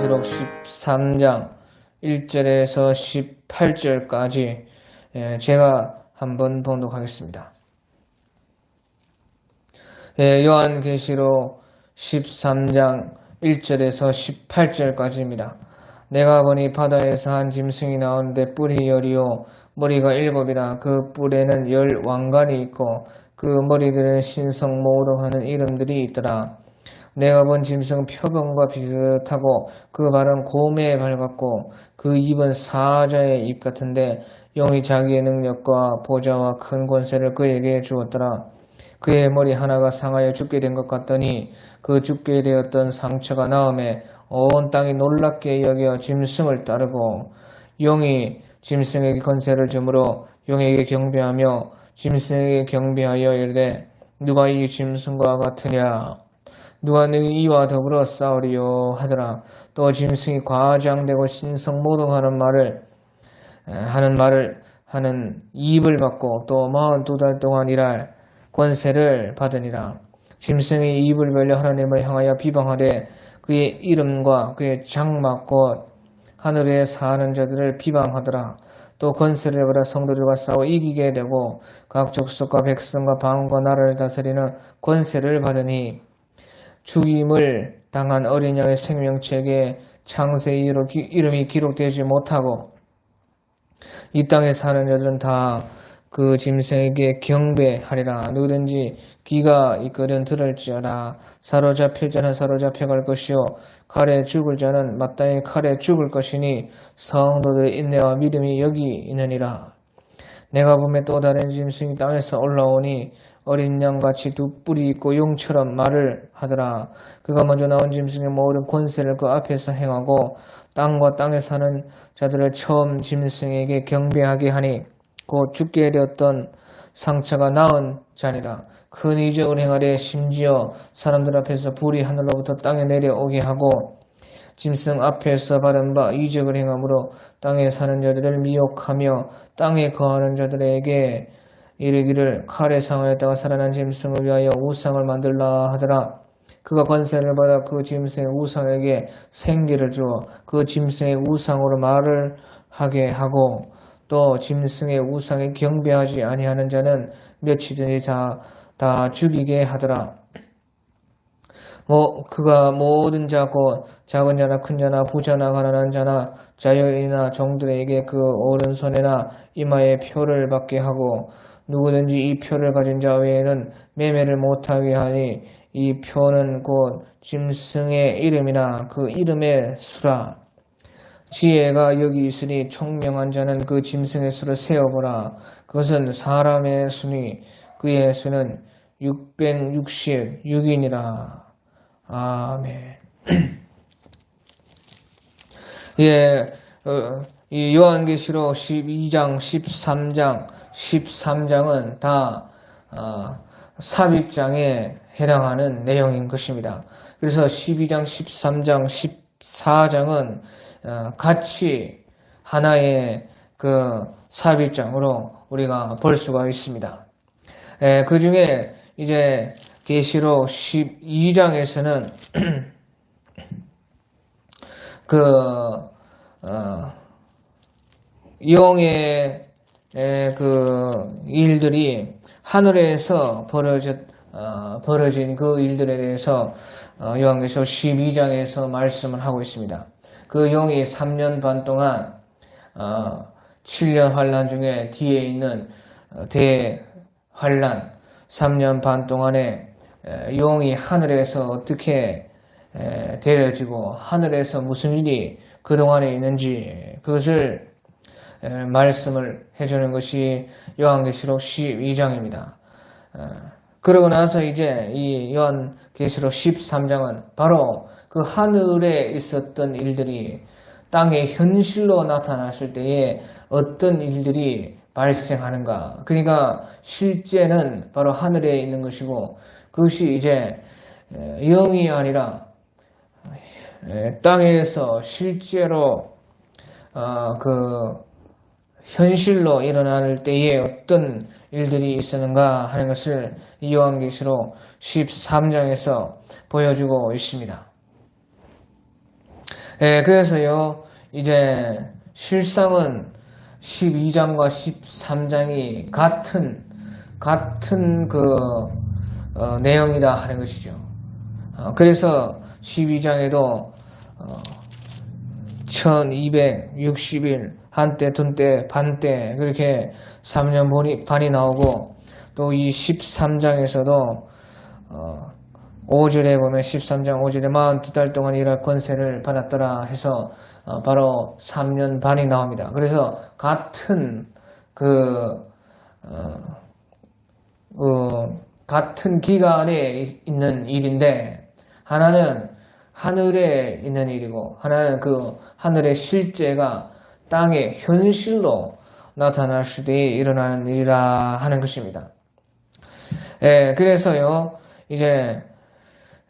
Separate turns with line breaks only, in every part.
요한계시록 13장 1절에서 18절까지 제가 한번 봉독하겠습니다. 요한계시록 13장 1절에서 18절까지입니다. 내가 보니 바다에서 한 짐승이 나오는데 뿔이 10이요 머리가 7이라. 그 뿔에는 10 왕관이 있고 그 머리들은 신성모로 하는 이름들이 있더라. 내가 본 짐승 표범과 비슷하고 그 발은 곰의 발 같고 그 입은 사자의 입 같은데 영이 자기의 능력과 보좌와 큰 권세를 그에게 주었더라. 그의 머리 하나가 상하여 죽게 된 것 같더니 그 죽게 되었던 상처가 나음에 온 땅이 놀랍게 여겨 짐승을 따르고 용이 짐승에게 권세를 주므로 용에게 경배하며 짐승에게 경배하여 이르되 누가 이 짐승과 같으냐 누가 너희 이와 더불어 싸우리요 하더라. 또 짐승이 과장되고 신성모독하는 말을 하는 입을 받고 또 42달 동안 일할 권세를 받으니라. 짐승이 입을 벌려 하나님을 향하여 비방하되 그의 이름과 그의 장막 곧 하늘에 사는 자들을 비방하더라. 또 권세를 받아 성도들과 싸워 이기게 되고 각 족속과 백성과 방언과 나라를 다스리는 권세를 받으니 죽임을 당한 어린 양의 생명책에 창세의 이름이 기록되지 못하고 이 땅에 사는 자들은 다 그 짐승에게 경배하리라. 누구든지 귀가 있거든 들을지어다. 사로잡힐 자는 사로잡혀갈 것이요 칼에 죽을 자는 마땅히 칼에 죽을 것이니 성도들의 인내와 믿음이 여기 있느니라. 내가 보매 또 다른 짐승이 땅에서 올라오니 어린 양같이 두 뿔이 있고 용처럼 말을 하더라. 그가 먼저 나온 짐승의 모든 권세를 그 앞에서 행하고 땅과 땅에 사는 자들을 처음 짐승에게 경배하게 하니 곧 죽게 되었던 상처가 나은 자니라. 큰 이적을 행하되 심지어 사람들 앞에서 불이 하늘로부터 땅에 내려오게 하고 짐승 앞에서 받은 바 이적을 행함으로 땅에 사는 자들을 미혹하며 땅에 거하는 자들에게 이르기를 칼에 상하였다가 살아난 짐승을 위하여 우상을 만들라 하더라. 그가 권세를 받아 그 짐승의 우상에게 생기를 주어 그 짐승의 우상으로 말을 하게 하고 또 짐승의 우상에 경배하지 아니하는 자는 몇이든지 다 죽이게 하더라. 그가 모든 자 곧 작은 자나 큰 자나 부자나 가난한 자나 자유인이나 종들에게 그 오른손에나 이마에 표를 받게 하고 누구든지 이 표를 가진 자 외에는 매매를 못하게 하니 이 표는 곧 짐승의 이름이나 그 이름의 수라. 지혜가 여기 있으니 총명한 자는 그 짐승의 수를 세어보라. 그것은 사람의 수니 그의 수는 666이니라. 아멘. 이 요한계시록 12장, 13장, 13장은 다 삽입장에 해당하는 내용인 것입니다. 그래서 12장, 13장, 14장은 같이 하나의 그 삽입장으로 우리가 볼 수가 있습니다. 그 중에 이제 계시록 12장에서는 영의 그 일들이 하늘에서 벌어진 그 일들에 대해서 요한계시록 12장에서 말씀을 하고 있습니다. 그 영이 3년 반 동안 7년 환란 중에 뒤에 있는 대환란 3년 반 동안에 영이 하늘에서 어떻게 데려지고 하늘에서 무슨 일이 그동안에 있는지 그것을 말씀을 해주는 것이 요한계시록 12장입니다. 그러고 나서 이제 이 요한계시록 13장은 바로 그 하늘에 있었던 일들이 땅에 현실로 나타났을 때에 어떤 일들이 발생하는가. 그러니까 실제는 바로 하늘에 있는 것이고 그것이 이제 영이 아니라 땅에서 실제로 그 현실로 일어날 때에 어떤 일들이 있었는가 하는 것을 요한계시록 13장에서 보여주고 있습니다. 그래서요, 이제 실상은 12장과 13장이 같은 내용이다 하는 것이죠. 그래서 12장에도 1260일, 한때, 둔때, 반때, 그렇게 3년 반이 나오고, 또 이 13장에서도 5절에 보면 13장 5절에 42달 동안 일할 권세를 받았더라 해서 바로 3년 반이 나옵니다. 그래서 같은 같은 기간에 있는 일인데, 하나는 하늘에 있는 일이고 하나는 그 하늘의 실제가 땅의 현실로 나타날 수도 일어나는 일이라 하는 것입니다. 그래서요, 이제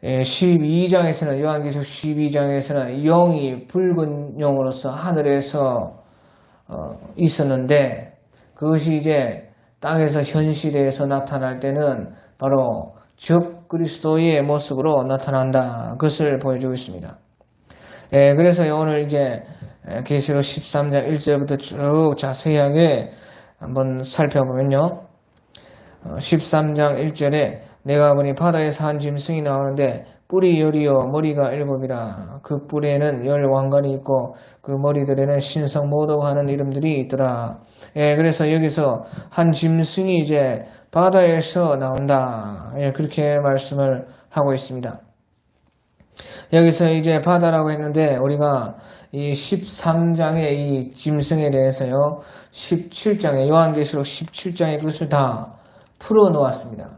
12장에서는, 요한계시록 12장에서는 영이 붉은 영으로서 하늘에서 있었는데, 그것이 이제 땅에서 현실에서 나타날 때는 바로 적그리스도의 모습으로 나타난다. 그것을 보여주고 있습니다. 그래서 오늘 이제 계시록 13장 1절부터 쭉 자세하게 한번 살펴보면요. 13장 1절에 내가 보니 바다에서 한 짐승이 나오는데 뿔이 열이요 머리가 일곱이라. 그 뿔에는 열 왕관이 있고 그 머리들에는 신성 모독 하는 이름들이 있더라. 그래서 여기서 한 짐승이 이제 바다에서 나온다. 그렇게 말씀을 하고 있습니다. 여기서 이제 바다라고 했는데, 우리가 이 13장의 이 짐승에 대해서요, 17장에, 요한계시록 17장에 그것을 다 풀어 놓았습니다.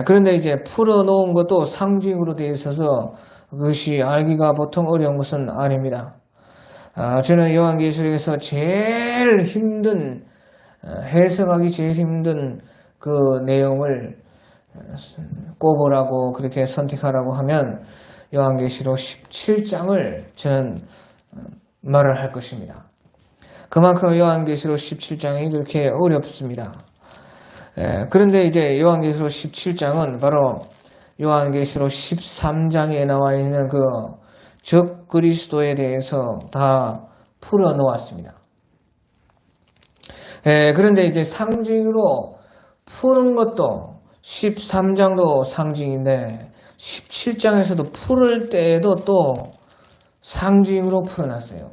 그런데 이제 풀어 놓은 것도 상징으로 되어 있어서 그것이 알기가 보통 어려운 것은 아닙니다. 저는 요한계시록에서 제일 힘든, 해석하기 제일 힘든 그 내용을 꼽으라고 그렇게 선택하라고 하면 요한계시록 17장을 저는 말을 할 것입니다. 그만큼 요한계시록 17장이 그렇게 어렵습니다. 그런데 이제 요한계시록 17장은 바로 요한계시록 13장에 나와 있는 그 적그리스도에 대해서 다 풀어 놓았습니다. 그런데 이제 상징으로 푸는 것도 13장도 상징인데 17장에서도 풀을 때에도 또 상징으로 풀어놨어요.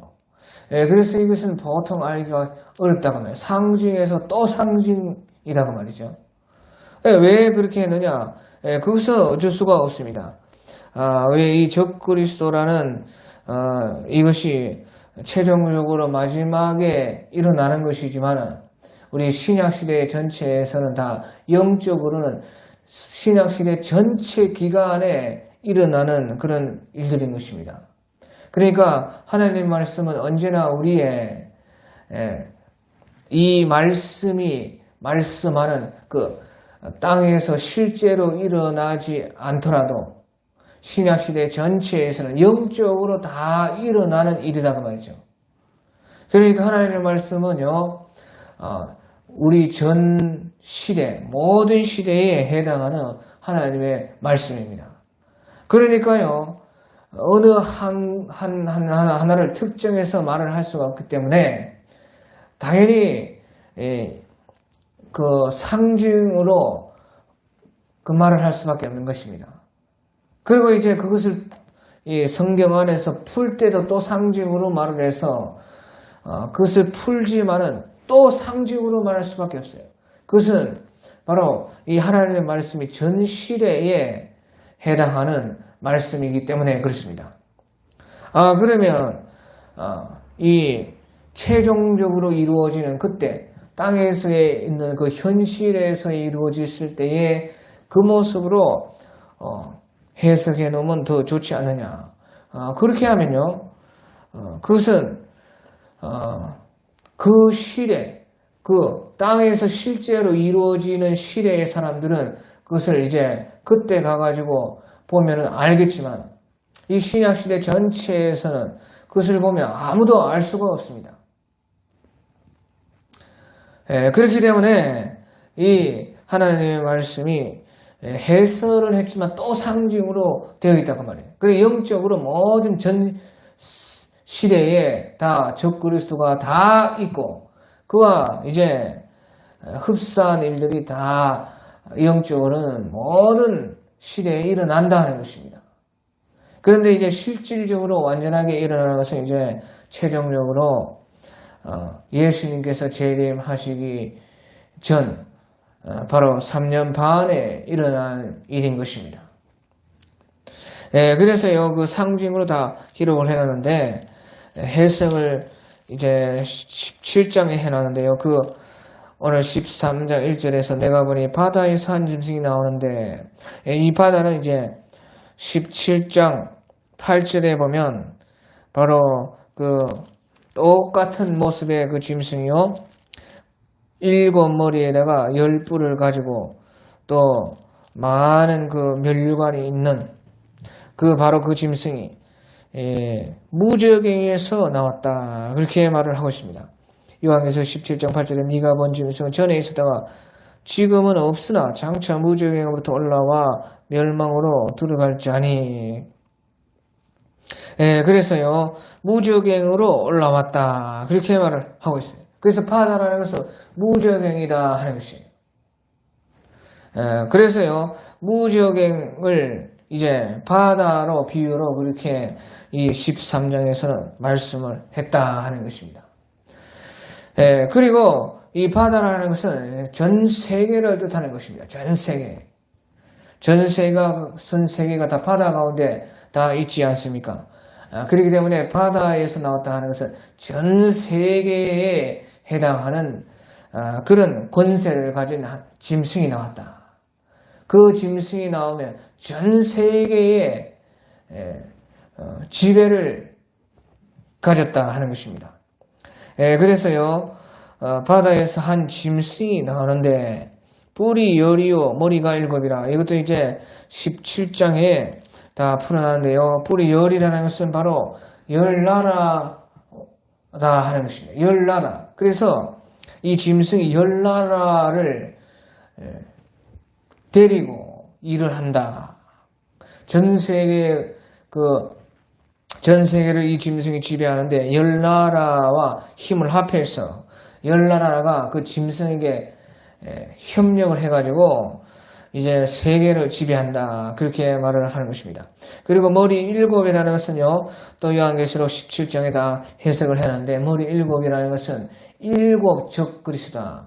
그래서 이것은 보통 알기가 어렵다고 합니다. 상징에서 또 상징이라고 말이죠. 왜 그렇게 했느냐? 그것은 어쩔 수가 없습니다. 왜 이 적그리스도라는 이것이 최종적으로 마지막에 일어나는 것이지만 우리 신약시대 전체에서는 다 영적으로는 신약시대 전체 기간에 일어나는 그런 일들인 것입니다. 그러니까 하나님 말씀은 언제나 우리의 이 말씀이 말씀하는 그 땅에서 실제로 일어나지 않더라도 신약시대 전체에서는 영적으로 다 일어나는 일이다 그 말이죠. 그러니까 하나님의 말씀은요, 우리 전 시대, 모든 시대에 해당하는 하나님의 말씀입니다. 그러니까요, 어느 하나를 특정해서 말을 할 수가 없기 때문에 당연히 그 상징으로 그 말을 할 수밖에 없는 것입니다. 그리고 이제 그것을 이 성경 안에서 풀 때도 또 상징으로 말을 해서 그것을 풀지만은 또 상징으로 말할 수밖에 없어요. 그것은 바로 이 하나님의 말씀이 전 시대에 해당하는 말씀이기 때문에 그렇습니다. 그러면 이 최종적으로 이루어지는 그때 땅에서 있는 그 현실에서 이루어졌을 때의 그 모습으로 해석해 놓으면 더 좋지 않느냐. 그렇게 하면요, 그것은 그 시대, 그 땅에서 실제로 이루어지는 시대의 사람들은 그것을 이제 그때 가가지고 보면은 알겠지만 이 신약시대 전체에서는 그것을 보면 아무도 알 수가 없습니다. 그렇기 때문에 이 하나님의 말씀이 해설을 했지만 또 상징으로 되어 있다고 말이에요. 그리고 영적으로 모든 시대에 다 적그리스도가 다 있고 그와 이제 흡사한 일들이 다 영적으로는 모든 시대에 일어난다는 것입니다. 그런데 이제 실질적으로 완전하게 일어나는 것은 이제 최종적으로 예수님께서 재림하시기 전 바로 3년 반에 일어난 일인 것입니다. 그래서요, 그 상징으로 다 기록을 해놨는데, 해석을 이제 17장에 해놨는데요, 오늘 13장 1절에서 내가 보니 바다에서 한 짐승이 나오는데, 이 바다는 이제 17장 8절에 보면, 바로 똑같은 모습의 그 짐승이요, 7머리에다가 10뿔을 가지고 또 많은 그 면류관이 있는 바로 그 짐승이 무저갱에서 나왔다. 그렇게 말을 하고 있습니다. 요한계시록 17장 8절에 네가 본 짐승은 전에 있었다가 지금은 없으나 장차 무저갱으로부터 올라와 멸망으로 들어갈 자니. 그래서요 무저갱으로 올라왔다. 그렇게 말을 하고 있어요. 그래서 바다라는 것은 무저갱이다 하는 것이에요. 그래서요 무저갱을 이제 바다로 비유로 그렇게 이 13장에서는 말씀을 했다 하는 것입니다. 그리고 이 바다라는 것은 전 세계를 뜻하는 것입니다. 전 세계. 전 세계가 다 바다 가운데 다 있지 않습니까? 그렇기 때문에 바다에서 나왔다 하는 것은 전 세계에 해당하는 그런 권세를 가진 짐승이 나왔다. 그 짐승이 나오면 전 세계에 지배를 가졌다 하는 것입니다. 그래서요 바다에서 한 짐승이 나오는데 뿔이 10이요 머리가 7이라. 이것도 이제 17장에 다 풀어놨는데요. 뿔이 10이라는 것은 바로 10나라다 하는 것입니다. 10나라. 그래서 이 짐승이 10나라를 데리고 일을 한다. 전 세계를 이 짐승이 지배하는데 10나라와 힘을 합해서 10나라가 그 짐승에게 협력을 해가지고 이제 세계를 지배한다. 그렇게 말을 하는 것입니다. 그리고 머리 7이라는 것은요, 또 요한계시록 17장에 다 해석을 해놨는데, 머리 7이라는 것은 7 적그리스도다.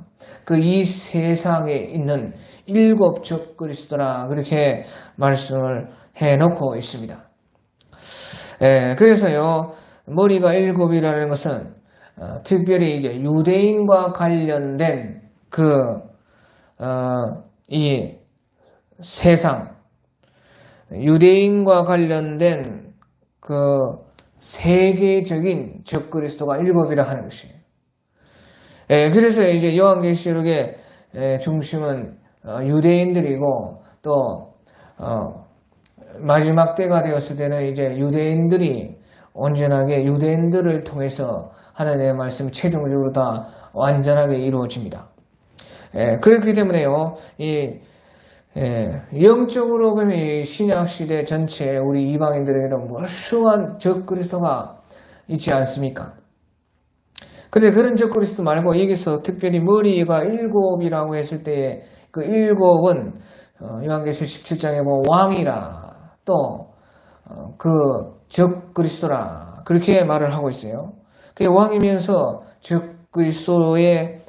이 세상에 있는 7 적그리스도라. 그렇게 말씀을 해놓고 있습니다. 그래서요, 머리가 7이라는 것은 특별히 이제 유대인과 관련된 이 세상, 유대인과 관련된 세계적인 적그리스도가 7이라 하는 것이에요. 그래서 이제 요한계시록의 중심은 유대인들이고 또 마지막 때가 되었을 때는 이제 유대인들이 온전하게 유대인들을 통해서 하나님의 말씀이 최종적으로 다 완전하게 이루어집니다. 그렇기 때문에요, 영적으로 보면 이 신약시대 전체에 우리 이방인들에게도 무수한 적그리스도가 있지 않습니까? 근데 그런 적그리스도 말고 여기서 특별히 머리가 7이라고 했을 때에 그 7은 요한계시록 17장에 보면 왕이라 또 적그리스도라 그렇게 말을 하고 있어요. 그게 왕이면서 적그리스도의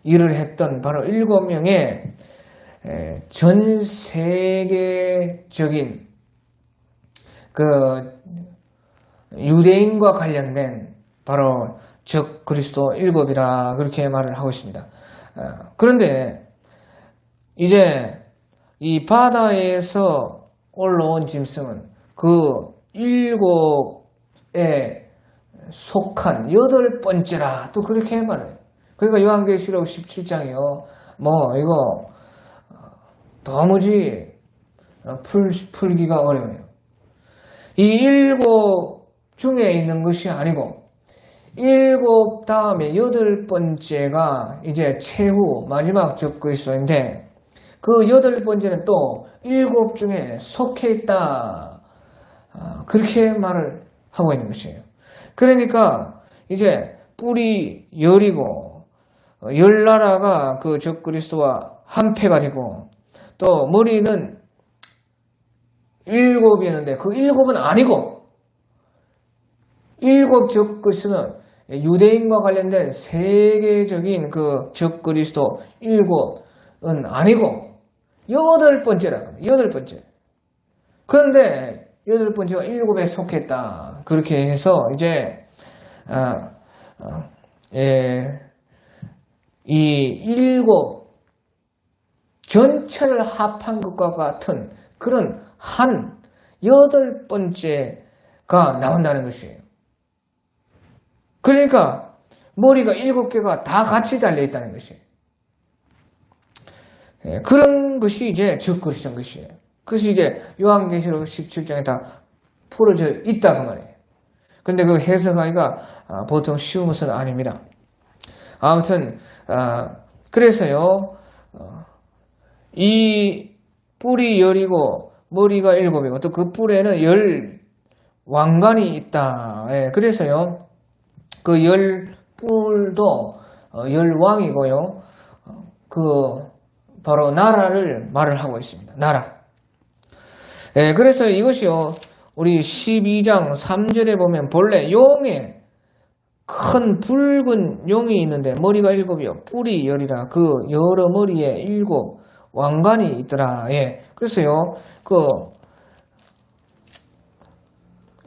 일을 했던 바로 7명의 전 세계적인 유대인과 관련된 바로 적그리스도 7이라 그렇게 말을 하고 있습니다. 그런데 이제 이 바다에서 올라온 짐승은 그 7에 속한 8번째라 또 그렇게 말해요. 그러니까 요한계시록 17장이요. 이거 도무지 풀기가 어려워요. 이 7 중에 있는 것이 아니고 7 다음에 8번째가 이제 최후 마지막 적그리스도인데 그 8번째는 또 7 중에 속해 있다. 그렇게 말을 하고 있는 것이에요. 그러니까 이제 뿔이 열이고 열 나라가 그 적그리스도와 한패가 되고 또 머리는 7이었는데 그 7은 아니고 7 적그리스도는 유대인과 관련된 세계적인 그 적그리스도 7은 아니고 8번째라고. 8번째. 그런데 8번째가 7에 속했다. 그렇게 해서 이제 이 7 전체를 합한 것과 같은 그런 한 8번째가 나온다는 것이에요. 그러니까 머리가 7개가 다 같이 달려있다는 것이에요. 그런 것이 이제 적그리스도인 것이에요. 그것이 이제 요한계시록 17장에 다 풀어져 있다 그 말이에요. 근데 그 해석하기가 보통 쉬운 것은 아닙니다. 아무튼 그래서요 이 뿔이 10이고 머리가 7이고 또 그 뿔에는 10 왕관이 있다. 그래서요 그 10뿔도 10왕이고요 그 바로 나라를 말을 하고 있습니다. 나라. 그래서 이것이요 우리 12장 3절에 보면 본래 용에 큰 붉은 용이 있는데 머리가 7이요 뿔이 10이라 그 여러 머리에 7 왕관이 있더라. 그래서요 그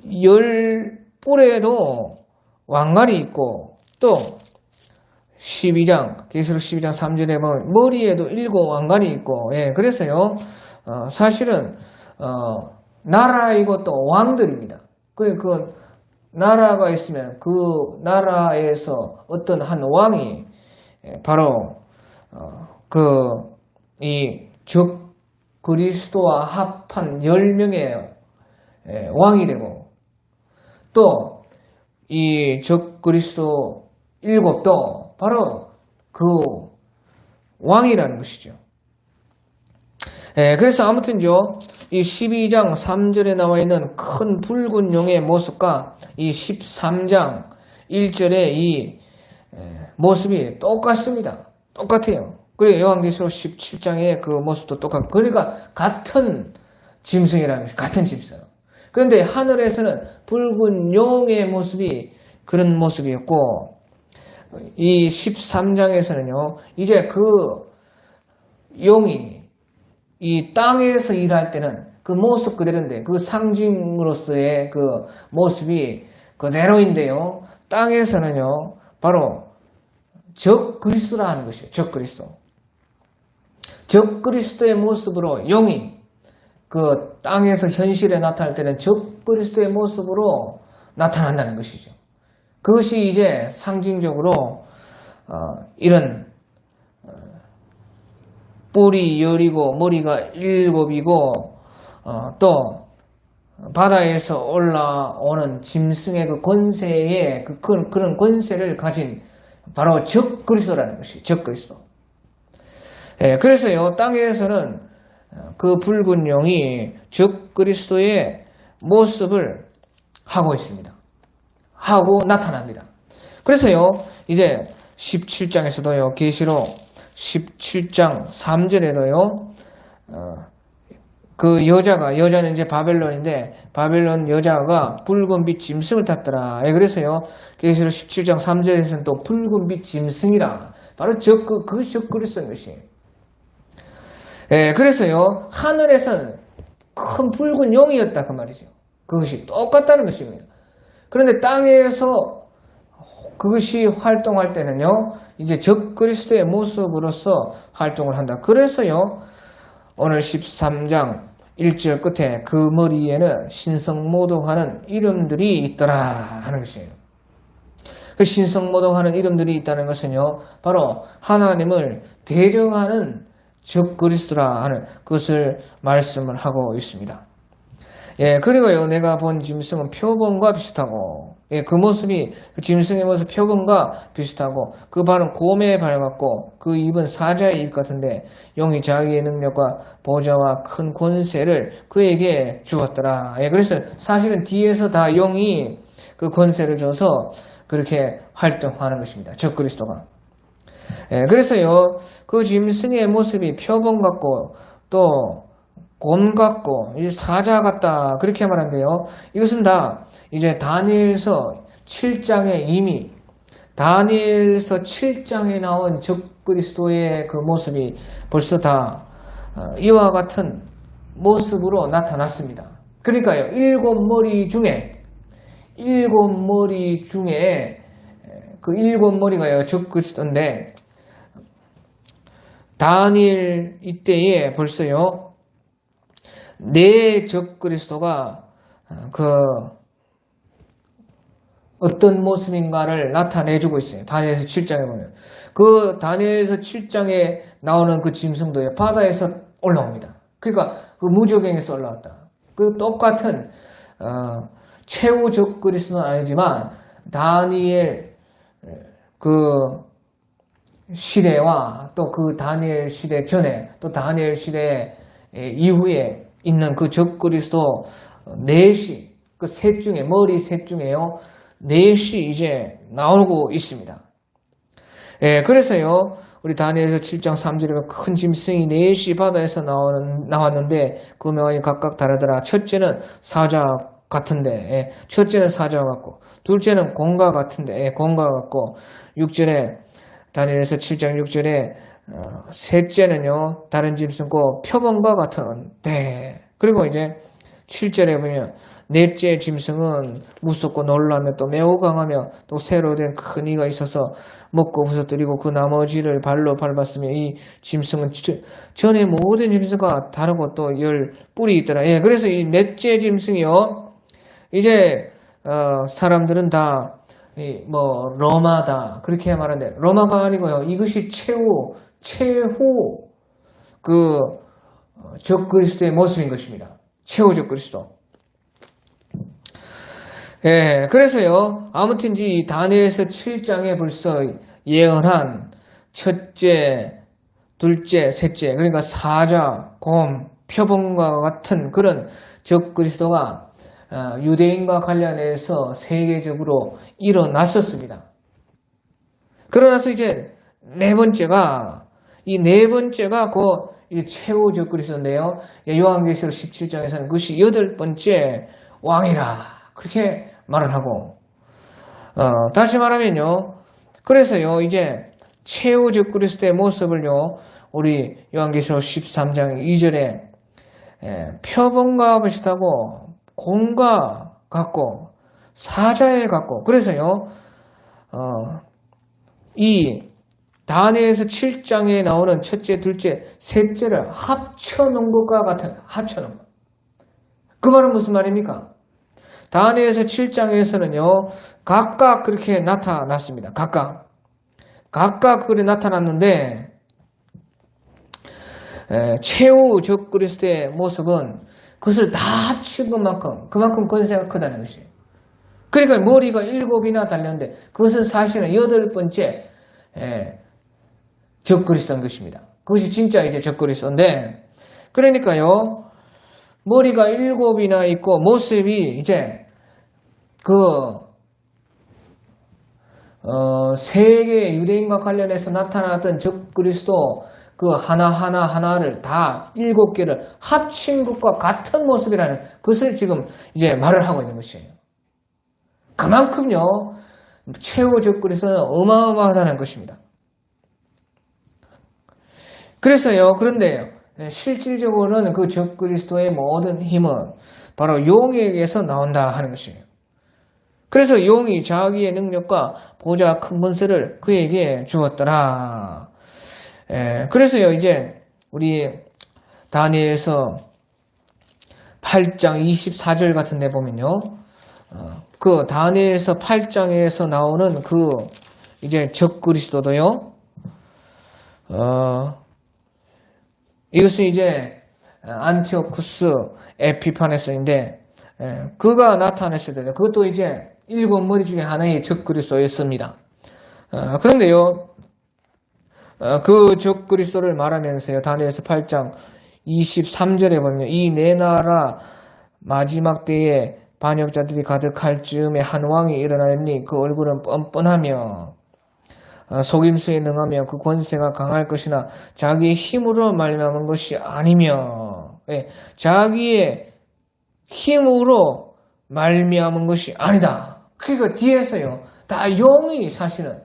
10 뿔에도 왕관이 있고 또 12장 계시록 12장 3절에 보면 머리에도 7 왕관이 있고 그래서요 사실은 나라이고 또 왕들입니다. 그 나라가 있으면 그 나라에서 어떤 한 왕이 바로 이 적그리스도와 합한 10명의 왕이 되고 또 이 적그리스도 7도 바로 그 왕이라는 것이죠. 그래서 아무튼요 이 12장 3절에 나와 있는 큰 붉은 용의 모습과 이 13장 1절의 이 모습이 똑같습니다. 똑같아요. 그리고 요한계시록 17장의 그 모습도 똑같고 그러니까 같은 짐승이라는 것이 같은 짐승. 그런데 하늘에서는 붉은 용의 모습이 그런 모습이었고 이 13장에서는요 이제 그 용이 이 땅에서 일할 때는 그 모습 그대로인데 그 상징으로서의 그 모습이 그대로인데요 땅에서는요 바로 적그리스도라 하는 것이에요. 적그리스도. 적그리스도의 모습으로 용이 그 땅에서 현실에 나타날 때는 적그리스도의 모습으로 나타난다는 것이죠. 그것이 이제 상징적으로 이런 뿔이 10이고 머리가 7이고 또 바다에서 올라오는 짐승의 그 권세에 그런 권세를 가진 바로 적그리스도라는 것이 적그리스도. 그래서요 땅에서는 그 붉은 용이 적그리스도의 모습을 하고 있습니다. 하고 나타납니다. 그래서요 이제 17장에서도요 계시록 17장 3절에도요 그 여자는 이제 바벨론인데 바벨론 여자가 붉은빛 짐승을 탔더라. 그래서요 계시록 17장 3절에서는 또 붉은빛 짐승이라 바로 그 적그리스도인 것이에요. 그래서요 하늘에서는 큰 붉은 용이었다 그 말이죠. 그것이 똑같다는 것입니다. 그런데 땅에서 그것이 활동할 때는요 이제 적그리스도의 모습으로서 활동을 한다. 그래서요 오늘 13장 1절 끝에 그 머리에는 신성모독하는 이름들이 있더라 하는 것이에요. 그 신성모독하는 이름들이 있다는 것은요 바로 하나님을 대적하는 적그리스도라 하는 것을 말씀을 하고 있습니다. 예, 그리고요, 내가 본 짐승은 표범과 비슷하고, 예, 그 모습이, 그 짐승의 모습 표범과 비슷하고, 그 발은 곰의 발 같고, 그 입은 사자의 입 같은데, 용이 자기의 능력과 보좌와 큰 권세를 그에게 주었더라. 예, 그래서 사실은 뒤에서 다 용이 그 권세를 줘서 그렇게 활동하는 것입니다. 적그리스도가. 예, 그래서요, 그 짐승의 모습이 표범 같고, 또, 곰 같고 이제 사자 같다 그렇게 말한대요. 이것은 다 이제 다니엘서 7장에 이미 다니엘서 7장에 나온 적그리스도의 그 모습이 벌써 다 이와 같은 모습으로 나타났습니다. 그러니까요, 일곱 머리 중에 그 일곱 머리가요 적그리스도인데 다니엘 이때에 벌써요 내 적그리스도가 그 어떤 모습인가를 나타내주고 있어요. 다니엘서 7장에 보면 그 다니엘서 7장에 나오는 그 짐승도 바다에서 올라옵니다. 그러니까 그 무저갱에서 올라왔다. 그 똑같은 최후 적그리스도는 아니지만 다니엘 그 시대와 또 그 다니엘 시대 전에 또 다니엘 시대 이후에 있는 그 적그리스도 넷이 그 셋 중에 머리 셋 중에요 넷이 이제 나오고 있습니다. 예, 그래서요 우리 다니엘서 7장 3절에 보면 큰 짐승이 넷이 바다에서 나왔는데 그 명이 각각 다르더라. 첫째는 사자 같은데, 예, 첫째는 사자 같고, 둘째는 곰과 같은데, 예, 곰과 같고, 6절에 다니엘서 7장 6절에 셋째는요 다른 짐승고 표범과 같은데, 그리고 이제 7절에 보면 넷째 짐승은 무섭고 놀라며 또 매우 강하며 또 새로 된 큰 이가 있어서 먹고 부서뜨리고 그 나머지를 발로 밟았으며 이 짐승은 전에 모든 짐승과 다르고 또 열 뿔이 있더라. 예, 그래서 이 넷째 짐승이요 이제 사람들은 다 뭐 로마다 그렇게 말하는데 로마가 아니고요 이것이 최후 그 적그리스도의 모습인 것입니다. 최후 적그리스도. 예, 그래서요 아무튼 이 다니엘서 7장에 벌써 예언한 첫째, 둘째, 셋째, 그러니까 사자, 곰, 표범과 같은 그런 적그리스도가 유대인과 관련해서 세계적으로 일어났었습니다. 그러나서 이제 네 번째가 그 최후 적그리스도인데요. 요한계시록 17장에서는 그것이 8번째 왕이라 그렇게 말을 하고 다시 말하면요. 그래서요 이제 최후 적그리스도의 모습을요 우리 요한계시록 13장 2절에 표범과 비슷하고 곰과 같고 사자에 같고 그래서요 이 다니엘서 7장에 나오는 첫째, 둘째, 셋째를 합쳐놓은 것과 같은 합쳐놓은 것. 그 말은 무슨 말입니까? 다니엘서 7장에서는요 각각 그렇게 나타났습니다. 각각 그렇게 나타났는데 최후 적그리스도의 모습은 그것을 다 합친 그만큼 권세가 크다는 것이에요. 그러니까 머리가 7이나 달렸는데 그것은 사실은 8번째 적그리스도인 것입니다. 그것이 진짜 이제 적그리스도인데 그러니까요 머리가 7이나 있고 모습이 이제 세계 유대인과 관련해서 나타났던 적그리스도 그 하나를 다 7개를 합친 것과 같은 모습이라는 것을 지금 이제 말을 하고 있는 것이에요. 그만큼요 최후 적그리스도는 어마어마하다는 것입니다. 그래서요 그런데요 실질적으로는 그 적그리스도의 모든 힘은 바로 용에게서 나온다 하는 것이에요. 그래서 용이 자기의 능력과 보좌 큰 권세를 그에게 주었더라. 그래서요 이제 우리 다니엘서 8장 24절 같은 데 보면요 그 다니엘서 8장에서 나오는 그 이제 적그리스도도요 이것은 이제 안티오쿠스 에피파네스인데 그가 나타났을 때 그것도 이제 7머리 중에 하나의 적그리스도였습니다. 그런데요, 그 적그리스도를 말하면서요, 다니엘서 8장 23절에 보면 이 네 나라 마지막 때에 반역자들이 가득할 즈음에 한 왕이 일어나니 그 얼굴은 뻔뻔하며 속임수에 능하며 그 권세가 강할 것이나 자기의 힘으로 말미암은 것이 아니며, 자기의 힘으로 말미암은 것이 아니다. 그러니까 뒤에서요, 다 용이 사시는,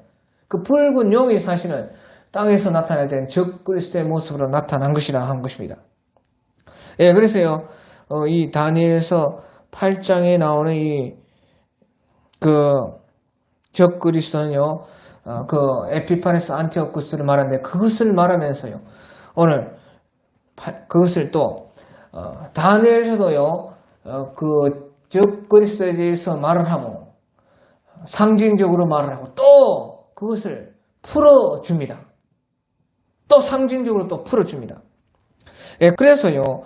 그 붉은 용이 사시는 땅에서 나타날 땐 적그리스도의 모습으로 나타난 것이라 한 것입니다. 그래서요, 이 다니엘서 8장에 나오는 그 적그리스도는요, 그 에피파네스 안티오쿠스를 말하는데 그것을 말하면서요, 오늘 그것을 또 다니엘서도요, 그 적그리스도에 대해서 말을 하고 상징적으로 말을 하고 또 그것을 풀어줍니다. 또 상징적으로 또 풀어줍니다. 그래서요,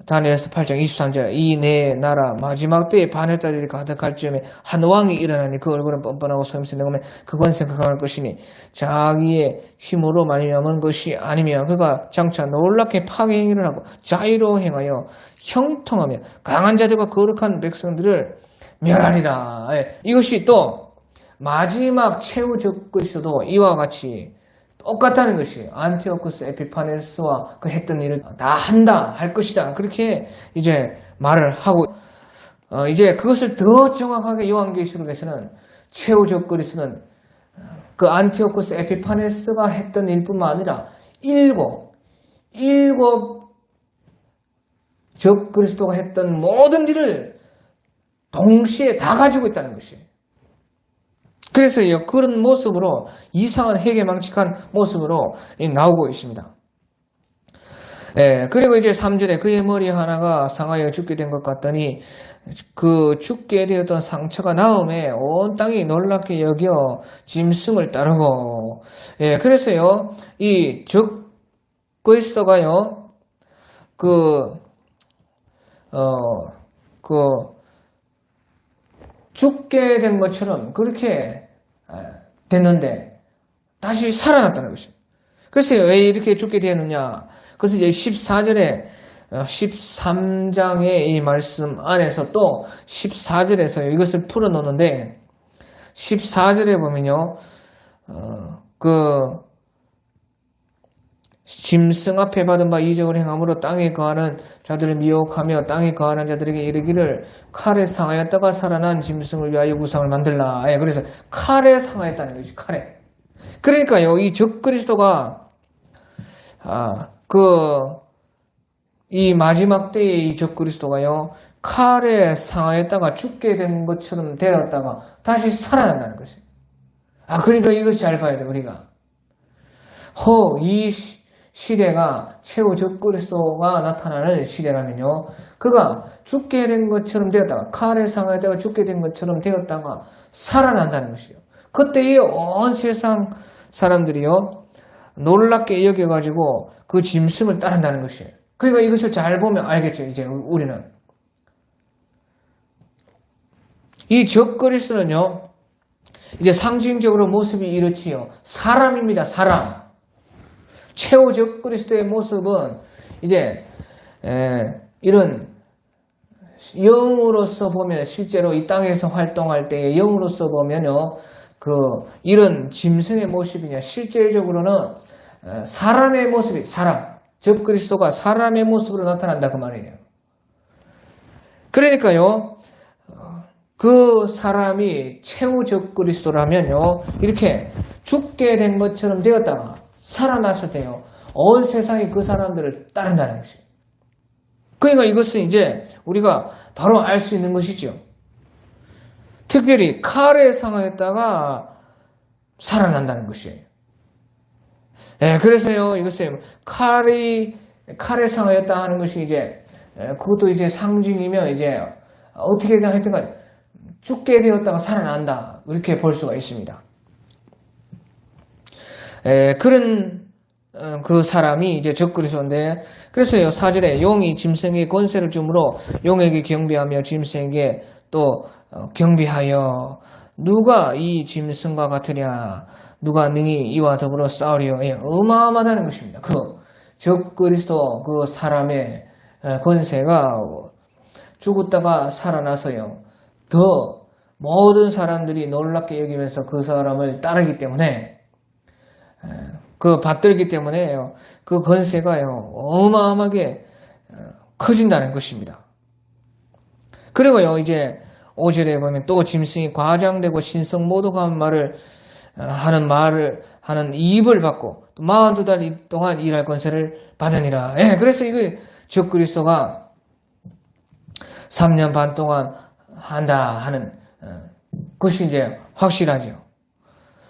다니엘서 8장 23절 이 네 나라 마지막 때에 반역자들이 가득할 즈음에 한 왕이 일어나니 그 얼굴은 뻔뻔하고 소임새 능하며 그 권세가 강할 것이니 자기의 힘으로 말미암은 것이 아니며 그가 장차 놀랍게 파괴 행위를 하고 자의로 행하여 형통하며 강한 자들과 거룩한 백성들을 멸하리라. 이것이 또 마지막 최후 적그리스도도 이와 같이 똑같다는 것이 안티오쿠스 에피파네스와 그 했던 일을 다 한다 할 것이다, 그렇게 이제 말을 하고, 이제 그것을 더 정확하게 요한계시록에서는 최후 적그리스도는 그 안티오쿠스 에피파네스가 했던 일뿐만 아니라 일곱 적그리스도가 했던 모든 일을 동시에 다 가지고 있다는 것이. 그래서 그런 모습으로 이상한 회개망측한 모습으로 나오고 있습니다. 그리고 이제 3절에 그의 머리 하나가 상하여 죽게 된 것 같더니 그 죽게 되었던 상처가 나음에 온 땅이 놀랍게 여겨 짐승을 따르고. 그래서요, 이 적그리스도가요, 죽게 된 것처럼 그렇게 됐는데 다시 살아났다는 것입니다. 그래서 왜 이렇게 죽게 되었느냐? 그래서 이제 14절에 13장의 이 말씀 안에서 또 14절에서 이것을 풀어놓는데 14절에 보면요, 그 짐승 앞에 받은 바 이적을 행함으로 땅에 거하는 자들을 미혹하며 땅에 거하는 자들에게 이르기를 칼에 상하였다가 살아난 짐승을 위하여 우상을 만들라. 그래서 칼에 상하였다는 것이 칼에. 그러니까요, 이 적그리스도가 이 마지막 때의 이 적그리스도가요, 칼에 상하였다가 죽게 된 것처럼 되었다가 다시 살아난다는 것이에요. 그러니까 이것이 잘 봐야 돼, 우리가. 이 시대가 최후 적그리스도가 나타나는 시대라면요, 그가 죽게 된 것처럼 되었다가 칼에 상하였다가 죽게 된 것처럼 되었다가 살아난다는 것이요. 그때 이 온 세상 사람들이요, 놀랍게 여겨가지고 그 짐승을 따른다는 것이에요. 그러니까 이것을 잘 보면 알겠죠. 이제 우리는 이 적그리스도는요, 이제 상징적으로 모습이 이렇지요. 사람입니다. 사람. 최후 적그리스도의 모습은 이제 이런 영으로서 보면, 실제로 이 땅에서 활동할 때의 영으로서 보면요, 이런 짐승의 모습이냐, 실제적으로는 사람의 모습이, 적그리스도가 사람의 모습으로 나타난다 그 말이에요. 그러니까요, 그 사람이 최후 적그리스도라면요, 이렇게 죽게 된 것처럼 되었다가 살아났을 때요, 온 세상이 그 사람들을 따른다는 것이에요. 그러니까 이것은 이제 우리가 바로 알 수 있는 것이죠. 특별히 칼에 상하였다가 살아난다는 것이에요. 그래서요, 이것을 칼에 상하였다 하는 것이 이제, 그것도 이제 상징이며, 이제, 어떻게든 하여튼간 죽게 되었다가 살아난다, 이렇게 볼 수가 있습니다. 그런 그 사람이 이제 적그리스도인데, 그래서요 4절에 용이 짐승에게 권세를 주므로 용에게 경배하며 짐승에게 또 경배하여 누가 이 짐승과 같으랴, 누가 능히 이와 더불어 싸우리요. 예, 어마어마하다는 것입니다. 그 적그리스도 그 사람의 권세가 죽었다가 살아나서요 더 모든 사람들이 놀랍게 여기면서 그 사람을 따르기 때문에, 그 받들기 때문에요 그 권세가요 어마어마하게 커진다는 것입니다. 그리고요 이제 5절에 보면 또 짐승이 과장되고 신성 모독한 말을 하는 이입을 받고 또 42달 동안 일할 권세를 받으니라. 예, 그래서 이거 적그리스도가 3년 반 동안 한다 하는 것이 이제 확실하죠.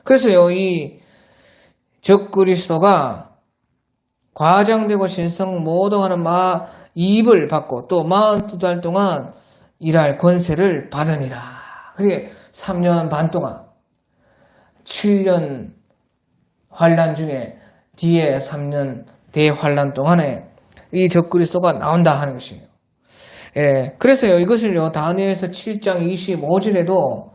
그래서요 이 적그리스도가 과장되고 신성 모독하는 이입을 받고 또 42달 동안 일할 권세를 받으니라. 그게 3년 반 동안 7년 환란 중에 뒤에 3년 대환란 동안에 이 적그리스도가 나온다 하는 것이에요. 예, 그래서요 이것을요 다니엘서 7장 25절에도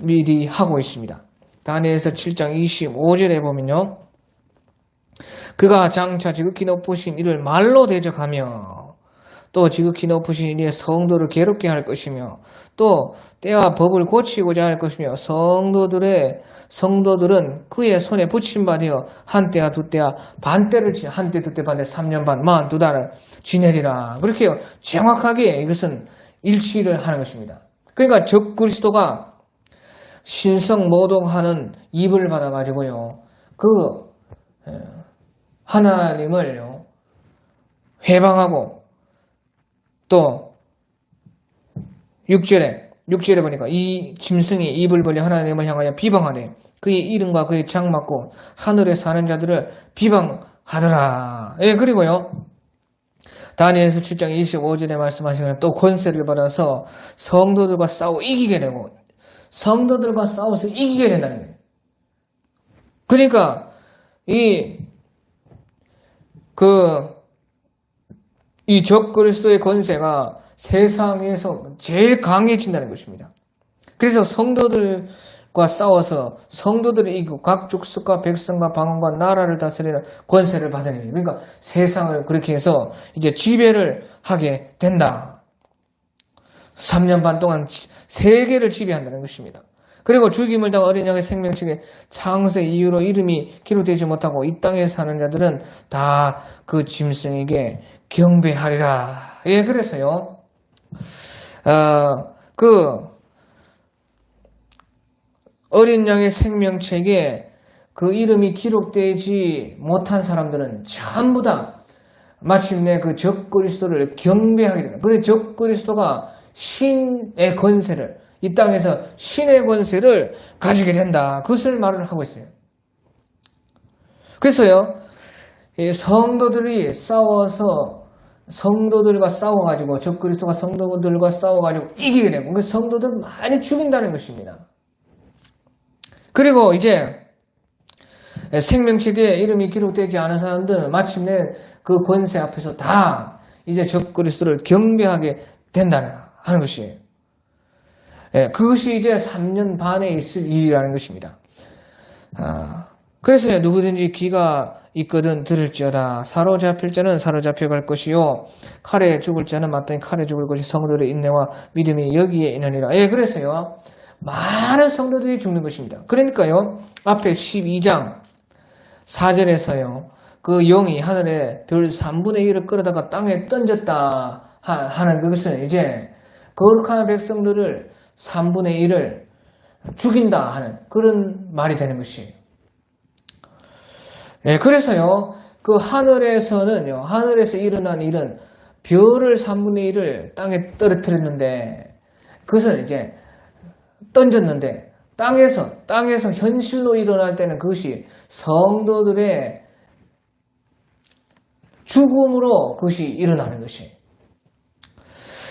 미리 하고 있습니다. 다니엘서 7장 25절에 보면요, 그가 장차 지극히 높으신 이를 말로 대적하며 또 지극히 높으신 이의 성도를 괴롭게 할 것이며 또 때와 법을 고치고자 할 것이며 성도들은 그의 손에 붙임받으여 한때와 두때와 반때를 한때 두때 반때 3년 반 42달을 지내리라. 그렇게 정확하게 이것은 일치를 하는 것입니다. 그러니까 적그리스도가 신성 모독하는 입을 받아가지고요 그 하나님을요 회방하고 또 6절에 보니까 이 짐승이 입을 벌려 하나님을 향하여 비방하되 그의 이름과 그의 장막고 하늘에 사는 자들을 비방하더라. 예, 그리고요 다니엘서 7장 25절에 말씀하시는 또 권세를 받아서 성도들과 싸워 이기게 되고 성도들과 싸워서 이기게 된다는 거예요. 그러니까 이 적그리스도의 권세가 세상에서 제일 강해진다는 것입니다. 그래서 성도들과 싸워서 성도들을 이기고 각 족속과 백성과 방언과 나라를 다스리는 권세를 받으니, 그러니까 세상을 그렇게 해서 이제 지배를 하게 된다. 3년 반 동안 세계를 지배한다는 것입니다. 그리고 죽임을 당한 어린 양의 생명책에 창세 이후로 이름이 기록되지 못하고 이 땅에 사는 자들은 다 그 짐승에게 경배하리라. 예, 그래서요 그 어린 양의 생명책에 그 이름이 기록되지 못한 사람들은 전부 다 마침내 그 적그리스도를 경배하게 된다. 그래 적그리스도가 신의 권세를, 이 땅에서 신의 권세를 가지게 된다. 그것을 말을 하고 있어요. 그래서요 이 성도들이 성도들과 싸워가지고 적그리스도가 성도들과 싸워가지고 이기게 되고 그 성도들 많이 죽인다는 것입니다. 그리고 이제 생명책에 이름이 기록되지 않은 사람들은 마침내 그 권세 앞에서 다 이제 적그리스도를 경배하게 된다는 하는 것이에요. 그것이 이제 3년 반에 있을 일이라는 것입니다. 그래서 누구든지 귀가 있거든 들을지어다. 사로잡힐 자는 사로잡혀 갈 것이요 칼에 죽을 자는 마땅히 칼에 죽을 것이 성도들의 인내와 믿음이 여기에 있느니라. 그래서요 많은 성도들이 죽는 것입니다. 그러니까요 앞에 12장 4절에서요 그 영이 하늘에 별 3분의 1을 끌어다가 땅에 던졌다 하는 그것은 이제 거룩한 백성들을 3분의 1을 죽인다 하는 그런 말이 되는 것이에요. 그래서요 그 하늘에서는요 하늘에서 일어난 일은 별을 3분의 1을 땅에 떨어뜨렸는데 그것은 이제 던졌는데 땅에서 현실로 일어날 때는 그것이 성도들의 죽음으로 그것이 일어나는 것이.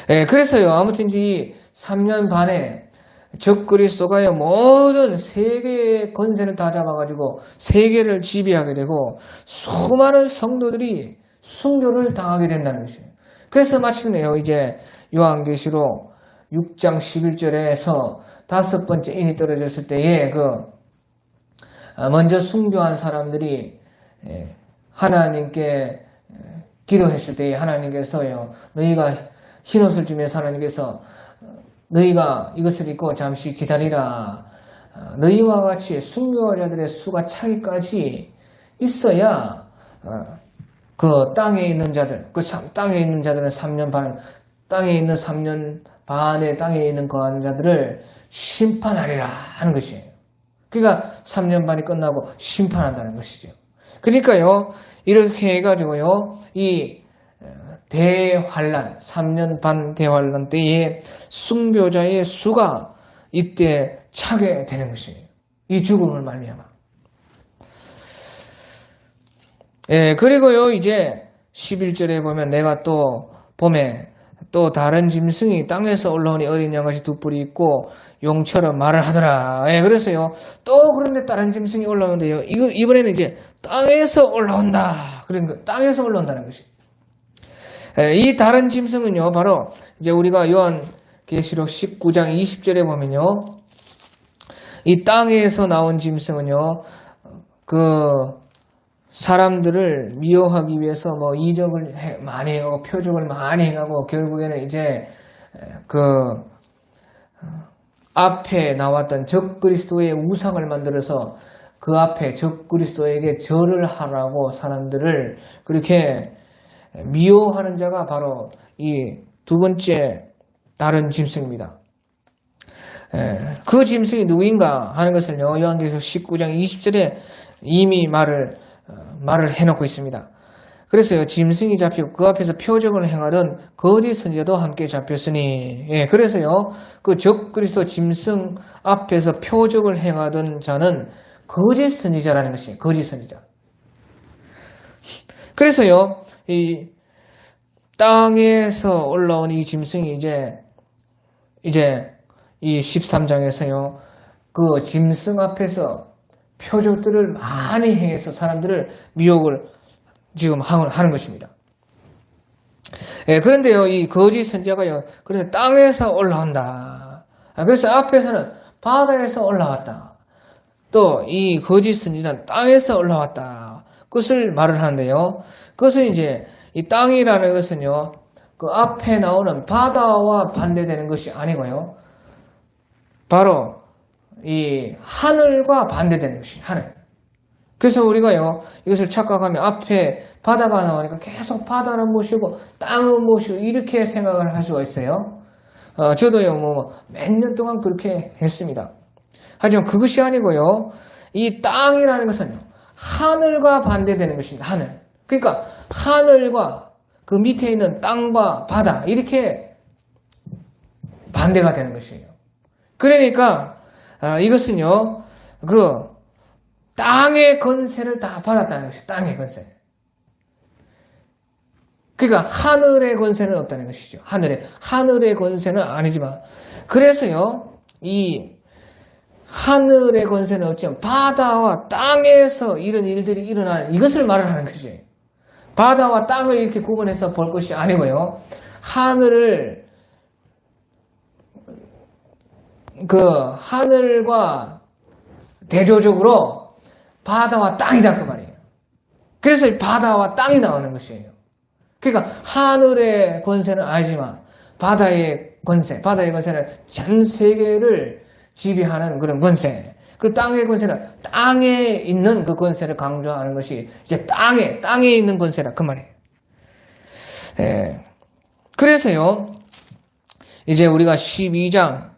그래서요 아무튼 이 3년 반에 적그리스도가요 모든 세계의 권세를 다 잡아가지고 세계를 지배하게 되고 수많은 성도들이 순교를 당하게 된다는 것이에요. 그래서 마침내요 이제 요한계시록 6장 11절에서 5번째 인이 떨어졌을 때에 먼저 순교한 사람들이 하나님께 기도했을 때에 하나님께서요 너희가 흰옷을 주면서 하나님께서 너희가 이것을 입고 잠시 기다리라. 너희와 같이 순교자들의 수가 차기까지 있어야 그 땅에 있는 자들, 땅에 있는 자들은 3년 반, 땅에 있는 3년 반의 땅에 있는 거한 자들을 심판하리라 하는 것이에요. 그러니까 3년 반이 끝나고 심판한다는 것이죠. 그러니까요, 이렇게 해가지고요, 이 대환란, 3년 반 대환란 때에 순교자의 수가 이때 차게 되는 것이에요. 이 죽음을 말미암아. 그리고요, 이제 11절에 보면 내가 또 봄에 또 다른 짐승이 땅에서 올라오니 어린 양같이 두 뿔이 있고 용처럼 말을 하더라. 그래서요, 또 그런데 다른 짐승이 올라오는데요, 이번에는 이제 땅에서 올라온다. 그러니까 땅에서 올라온다는 것이. 이 다른 짐승은요, 바로 이제 우리가 요한계시록 19장 20절에 보면요, 이 땅에서 나온 짐승은요, 사람들을 미워하기 위해서 이적을 많이 해가고 표적을 많이 해가고 결국에는 이제 앞에 나왔던 적그리스도의 우상을 만들어서 그 앞에 적그리스도에게 절을 하라고 사람들을 그렇게 미워하는 자가 바로 이 두 번째 다른 짐승입니다. 그 짐승이 누구인가 하는 것을요, 요한계시록 19장 20절에 이미 말을 해놓고 있습니다. 그래서요, 짐승이 잡히고 그 앞에서 표적을 행하던 거짓 선지자도 함께 잡혔으니, 그래서요, 그 적그리스도 짐승 앞에서 표적을 행하던 자는 거짓 선지자라는 것이에요. 거짓 선지자. 그래서요, 이 땅에서 올라온 이 짐승이 이제 이 13장에서요, 그 짐승 앞에서 표적들을 많이 행해서 사람들을 미혹을 지금 하는 것입니다. 그런데요, 이 거짓 선지자가요, 그런데 땅에서 올라온다. 그래서 앞에서는 바다에서 올라왔다. 또 이 거짓 선지자는 땅에서 올라왔다. 그것을 말을 하는데요. 그것은 이제 이 땅이라는 것은요, 그 앞에 나오는 바다와 반대되는 것이 아니고요, 바로 이 하늘과 반대되는 것이 하늘. 그래서 우리가요, 이것을 착각하면 앞에 바다가 나오니까 계속 바다는 무엇이고 땅은 무엇이고 이렇게 생각을 할 수가 있어요. 저도요, 몇 년 동안 그렇게 했습니다. 하지만 그것이 아니고요, 이 땅이라는 것은요, 하늘과 반대되는 것입니다. 하늘. 그러니까 하늘과 그 밑에 있는 땅과 바다 이렇게 반대가 되는 것이에요. 그러니까 이것은요, 그 땅의 권세를 다 받았다는 것이에요. 땅의 권세. 그러니까 하늘의 권세는 없다는 것이죠. 하늘의 권세는 아니지만, 그래서요, 이 하늘의 권세는 없지만 바다와 땅에서 이런 일들이 일어나는 이것을 말을 하는 것이에요. 바다와 땅을 이렇게 구분해서 볼 것이 아니고요, 하늘과 대조적으로 바다와 땅이다 그 말이에요. 그래서 바다와 땅이 나오는 것이에요. 그러니까 하늘의 권세는 아니지만 바다의 권세는 전 세계를 지배하는 그런 권세. 그 땅의 권세는 땅에 있는 그 권세를 강조하는 것이 이제 땅에 있는 권세라 그 말이에요. 그래서요, 이제 우리가 12장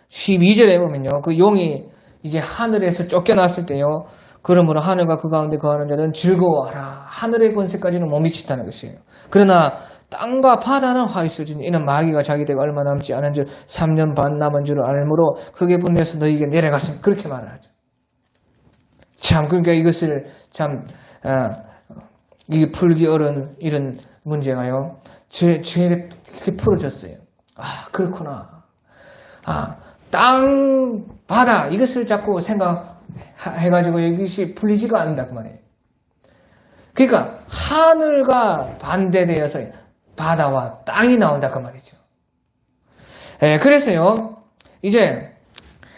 12절에 보면요, 그 용이 이제 하늘에서 쫓겨났을 때요, 그러므로 하늘과 그 가운데 거하는 자들은 즐거워하라. 하늘의 권세까지는 못 미친다는 것이에요. 그러나 땅과 바다는 화 있을지니 이는 마귀가 자기 때가 얼마 남지 않은 줄 3년 반 남은 줄을 알므로 크게 분노해서 너희에게 내려갔습니다. 그렇게 말을 하죠. 참, 그러니까 이것을 참 이게 풀기 어려운 이런 문제가요, 저에게 그렇게 풀어졌어요. 아, 그렇구나. 땅, 바다 이것을 자꾸 생각해가지고 이것이 풀리지가 않는다 그 말이에요. 그러니까 하늘과 반대되어서 바다와 땅이 나온다 그 말이죠. 그래서요 이제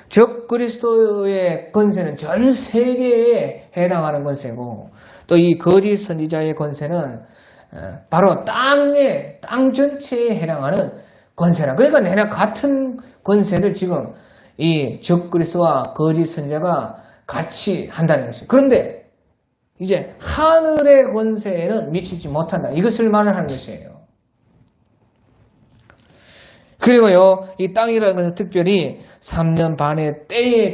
적 그리스도의 권세는 전 세계에 해당하는 권세고 또 이 거짓 선지자의 권세는 바로 땅 전체에 해당하는 권세라. 그러니까 내가 같은 권세를 지금 이 적 그리스도와 거짓 선지자가 같이 한다는 것이에요. 그런데 이제 하늘의 권세에는 미치지 못한다. 이것을 말을 하는 것이에요. 그리고요, 이 땅이라는 것은 특별히 3년 반의 때의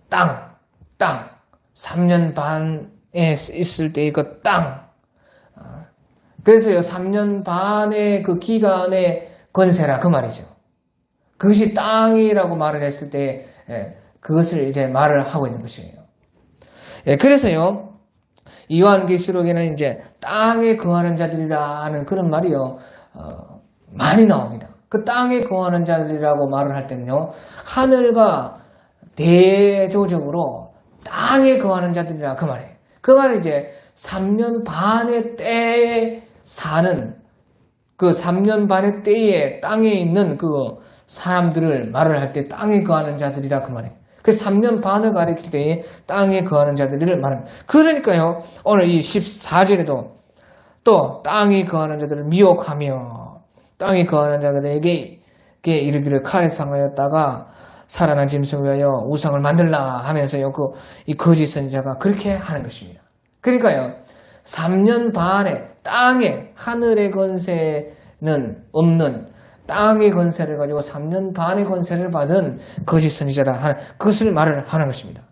땅, 3년 반에 있을 때의 그 땅. 그래서요, 3년 반의 그 기간의 권세라 그 말이죠. 그것이 땅이라고 말을 했을 때, 그것을 이제 말을 하고 있는 것이에요. 그래서요, 요한계시록에는 이제 땅에 거하는 자들이라는 그런 말이요, 많이 나옵니다. 그 땅에 거하는 자들이라고 말을 할 때는요, 하늘과 대조적으로 땅에 거하는 자들이라 그 말이에요. 그 말은 이제 3년 반의 때에 사는 그 3년 반의 때에 땅에 있는 그 사람들을 말을 할 때 땅에 거하는 자들이라 그 말이에요. 그 3년 반을 가리킬 때에 땅에 거하는 자들을 말합니다. 그러니까요, 오늘 이 14절에도 또 땅에 거하는 자들을 미혹하며 땅에 거하는 자들에게 이르기를 칼에 상하였다가 살아난 짐승을 위하여 우상을 만들라 하면서요, 이 거짓 선지자가 그렇게 하는 것입니다. 그러니까요, 3년 반에 땅에 하늘의 권세는 없는 땅의 권세를 가지고 3년 반의 권세를 받은 거짓 선지자라 하는 그것을 말을 하는 것입니다.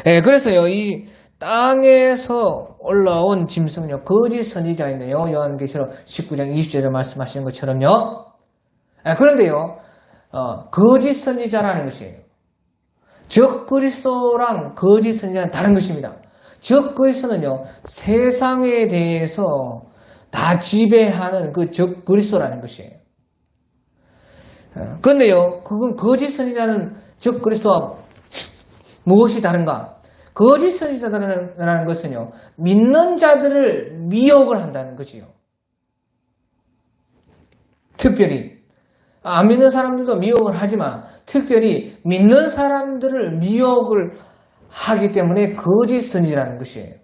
그래서요, 이 땅에서 올라온 짐승은요, 거짓 선지자인데요. 요한계시록 19장 20절에 말씀하시는 것처럼요. 그런데요, 거짓 선지자라는 것이에요. 적 그리스도랑 거짓 선지자는 다른 것입니다. 적 그리스도는요, 세상에 대해서 다 지배하는 그 적 그리스도라는 것이에요. 그런데요, 그건 거짓 선지자는 적 그리스도와 무엇이 다른가? 거짓 선지자라는 것은요, 믿는 자들을 미혹을 한다는 것이요. 특별히 안 믿는 사람들도 미혹을 하지만 특별히 믿는 사람들을 미혹을 하기 때문에 거짓 선지자라는 것이에요.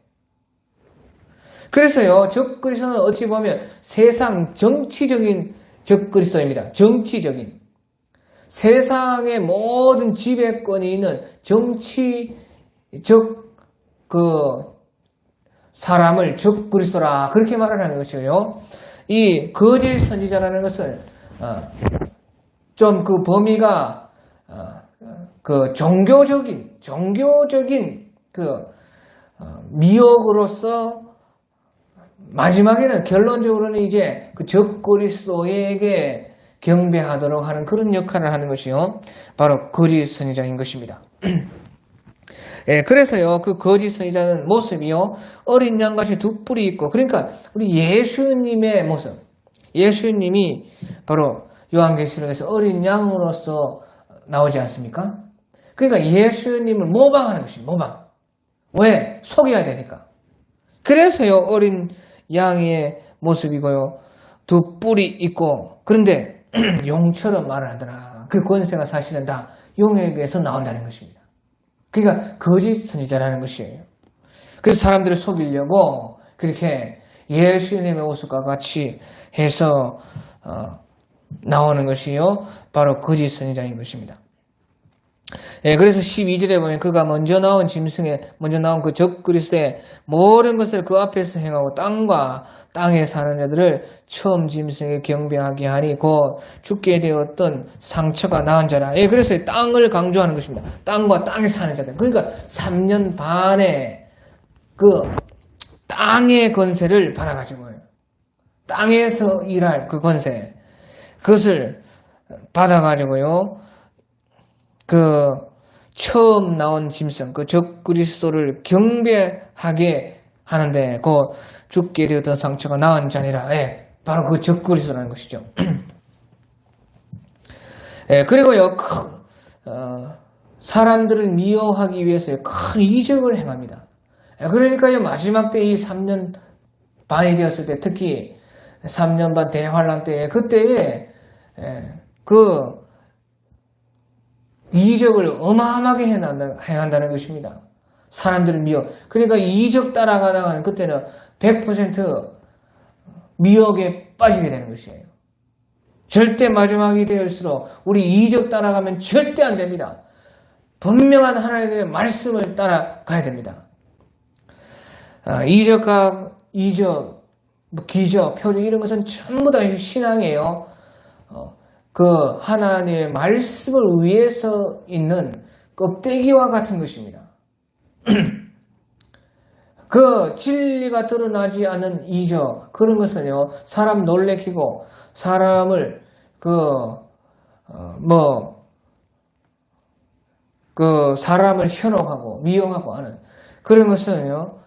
그래서요, 적 그리스도는 어찌 보면 세상 정치적인 적 그리스도입니다. 정치적인. 세상의 모든 지배권이 있는 사람을 적 그리스도라 그렇게 말을 하는 것이에요. 이 거짓 선지자라는 것은 좀 그 범위가 종교적인 미혹으로서 마지막에는 결론적으로는 이제 그 적 그리스도에게 경배하도록 하는 그런 역할을 하는 것이요, 바로 거짓 선지자인 것입니다. 그래서요, 그 거짓 선지자는 모습이요, 어린 양같이 두 뿔이 있고, 그러니까 우리 예수님의 모습, 예수님이 바로 요한계시록에서 어린 양으로서 나오지 않습니까? 그러니까 예수님을 모방하는 것입니다. 모방. 왜? 속여야 되니까. 그래서요, 어린 양의 모습이고요, 두 뿔이 있고, 그런데 용처럼 말을 하더라. 그 권세가 사실은 다 용에게서 나온다는 것입니다. 그러니까 거짓 선지자라는 것이에요. 그래서 사람들을 속이려고 그렇게 예수님의 모습과 같이 해서 나오는 것이요, 바로 거짓 선지자인 것입니다. 그래서 12절에 보면 그가 먼저 나온 짐승에 먼저 나온 그 적 그리스도의 모든 것을 그 앞에서 행하고 땅과 땅에 사는 자들을 처음 짐승에 경배하게 하니 곧 죽게 되었던 상처가 나은 자라. 그래서 땅을 강조하는 것입니다. 땅과 땅에 사는 자들. 그러니까 3년 반의 그 땅의 권세를 받아가지고요, 땅에서 일할 그 권세, 그것을 받아가지고요, 처음 나온 짐승, 그 적 그리스도를 경배하게 하는데, 죽게 되었던 상처가 나은 자니라. 바로 그 적 그리스도라는 것이죠. 그리고요, 사람들을 미워하기 위해서 큰 이적을 행합니다. 그러니까요, 마지막 때 이 3년 반이 되었을 때, 특히 3년 반 대환란 때에, 그때에 그 이적을 어마어마하게 행한다는 것입니다. 사람들을 미워. 그러니까 이적 따라가다가는 그때는 100% 미혹에 빠지게 되는 것이에요. 절대 마지막이 되었을수록 우리 이적 따라가면 절대 안 됩니다. 분명한 하나님의 말씀을 따라가야 됩니다. 이적, 기적, 표적 이런 것은 전부 다 신앙이에요. 그 하나님의 말씀을 위해서 있는 껍데기와 같은 것입니다. 그 진리가 드러나지 않은 이적, 그런 것은요, 사람 놀래키고 사람을 사람을 현혹하고 미혹하고 하는 그런 것은요,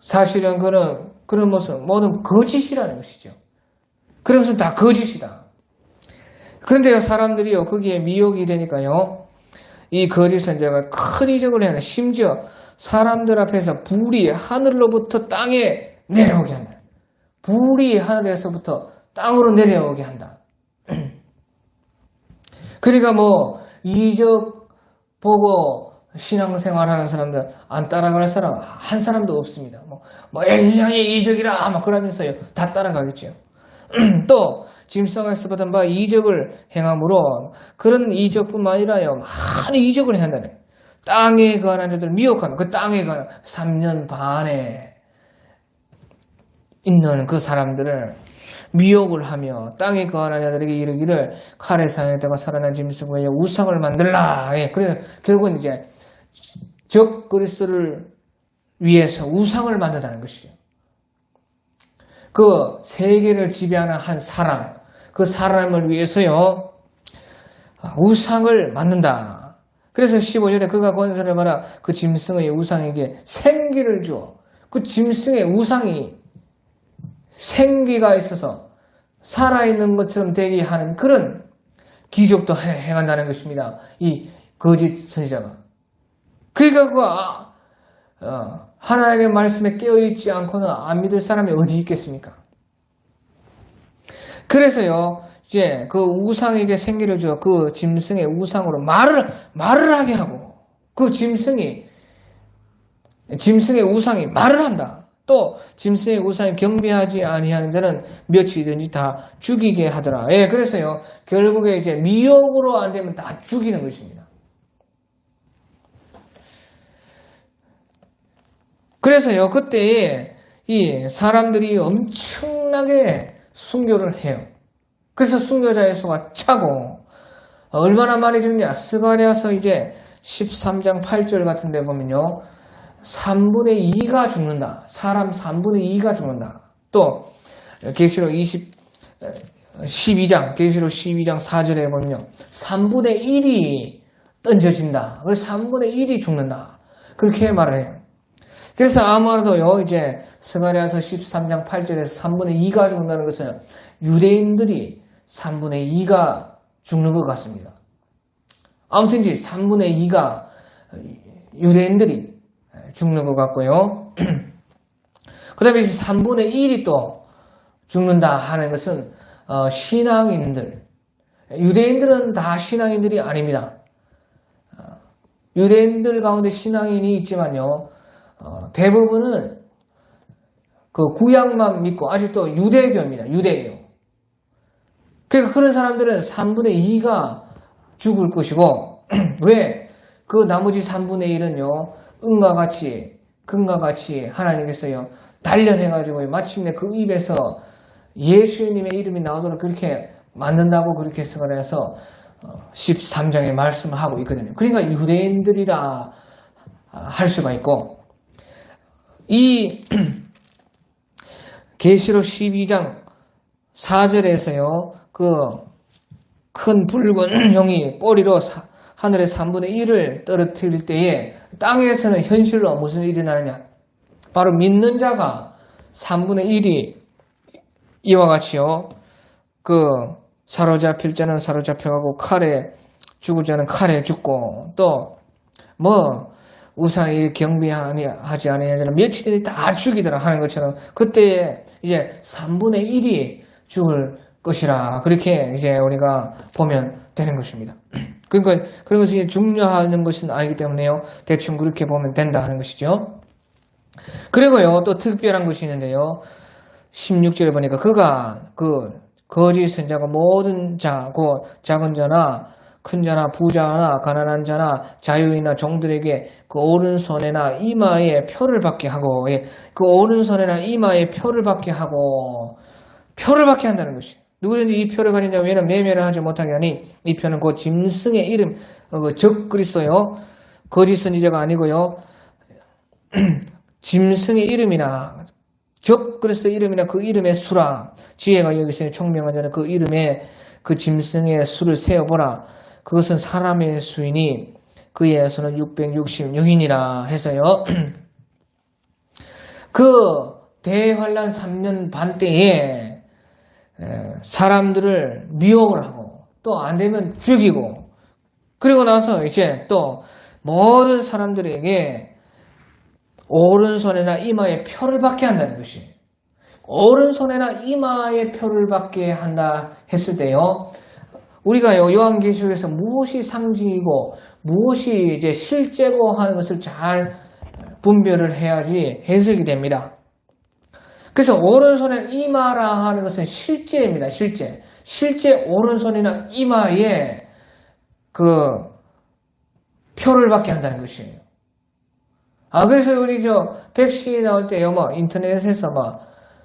사실은 그런 모습 모든 거짓이라는 것이죠. 그런 것은 다 거짓이다. 그런데요, 사람들이요, 거기에 미혹이 되니까요, 이 거짓 선자가 큰 이적을 해야 한다. 심지어 사람들 앞에서 불이 하늘로부터 땅에 내려오게 한다. 불이 하늘에서부터 땅으로 내려오게 한다. 그러니까 이적 보고 신앙생활 하는 사람들 안 따라갈 사람 한 사람도 없습니다. 엘리야의 이적이라 막 그러면서요, 다 따라가겠죠. 또 짐승에서 받은 바 이적을 행함으로 그런 이적뿐만 아니라요, 많은 이적을 행한다네. 땅에 거하는 자들 미혹하면 그 땅에 거하는 3년 반에 있는 그 사람들을 미혹을 하며 땅에 거하는 자들에게 이르기를 칼에 사용했다가 살아난 짐승과 우상을 만들라. 그래서 결국은 이제 적 그리스도를 위해서 우상을 만든다는 것이죠. 그 세계를 지배하는 한 사람, 그 사람을 위해서요, 우상을 만든다. 그래서 15절에 그가 권세를 받아 그 짐승의 우상에게 생기를 주어 그 짐승의 우상이 생기가 있어서 살아있는 것처럼 되게 하는 그런 기적도 행한다는 것입니다. 이 거짓 선지자가. 그러니까 하나님의 말씀에 깨어있지 않고는 안 믿을 사람이 어디 있겠습니까? 그래서요, 이제 그 우상에게 생기를 주어 그 짐승의 우상으로 말을 하게 하고, 그 짐승의 우상이 말을 한다. 또 짐승의 우상이 경배하지 아니하는 자는 몇이든지 다 죽이게 하더라. 그래서요, 결국에 이제 미혹으로 안 되면 다 죽이는 것입니다. 그래서요, 그때 이 사람들이 엄청나게 순교를 해요. 그래서 순교자의 수가 차고, 얼마나 많이 죽냐? 스가랴서 이제 13장 8절 같은 데 보면요, 3분의 2가 죽는다. 사람 3분의 2가 죽는다. 또 계시록 12장 4절에 보면요, 3분의 1이 던져진다. 그래서 3분의 1이 죽는다. 그렇게 말을 해요. 그래서 아무래도요, 이제 스가랴서 13장 8절에서 3분의 2가 죽는다는 것은 유대인들이 3분의 2가 죽는 것 같습니다. 아무튼지 3분의 2가 유대인들이 죽는 것 같고요. 그 다음에 3분의 1이 또 죽는다 하는 것은 신앙인들. 유대인들은 다 신앙인들이 아닙니다. 유대인들 가운데 신앙인이 있지만요, 대부분은 그 구약만 믿고 아직도 유대교입니다. 유대교. 그러니까 그런 사람들은 3분의 2가 죽을 것이고, 왜? 그 나머지 3분의 1은요, 은과 같이, 금과 같이 하나님께서요, 단련해가지고 마침내 그 입에서 예수님의 이름이 나오도록 그렇게 만든다고 그렇게 생각을 해서 13장에 말씀을 하고 있거든요. 그러니까 유대인들이라 할 수가 있고, 이 계시록 12장 4절에서요, 그 큰 붉은 형이 꼬리로 하늘의 3분의 1을 떨어뜨릴 때에 땅에서는 현실로 무슨 일이 나느냐? 바로 믿는 자가 3분의 1이 이와 같이요. 사로잡힐 자는 사로잡혀가고 칼에 죽을 자는 칼에 죽고 또 우상이 경비하지 아니하는 자는 며칠이 다 죽이더라 하는 것처럼 그때에 이제 3분의 1이 죽을 것이라 그렇게 이제 우리가 보면 되는 것입니다. 그러니까 그런 것이 중요한 것은 아니기 때문에요. 대충 그렇게 보면 된다 하는 것이죠. 그리고요 또 특별한 것이 있는데요. 16절에 보니까 그가 거짓 선자가 모든 자, 곧 작은 자나 큰 자나 부자나 가난한 자나 자유인이나 종들에게 그 오른손에나 이마에 표를 받게 하고 그 오른손에나 이마에 표를 받게 한다는 것이 누구든지 이 표를 가진 자 외에는 매매를 하지 못하게 하니 이 표는 그 짐승의 이름 적 그리스도요 거짓 선지자가 아니고요 짐승의 이름이나 적 그리스도 이름이나 그 이름의 수라 지혜가 여기 있으니 총명한 자는 그 이름에 그 짐승의 수를 세어보라 그것은 사람의 수이니 그의 수는 666이니라 해서요. 그 대환란 3년 반 때에 사람들을 미혹을 하고 또 안되면 죽이고 그리고 나서 이제 또 모든 사람들에게 오른손에나 이마에 표를 받게 한다는 것이 오른손에나 이마에 표를 받게 한다 했을 때요. 우리가요 요한계시록에서 무엇이 상징이고 무엇이 이제 실제고 하는 것을 잘 분별을 해야지 해석이 됩니다. 그래서 오른손에 이마라 하는 것은 실제입니다. 실제 오른손이나 이마에 표를 받게 한다는 것이에요. 그래서 우리 백신이 나올 때요 인터넷에서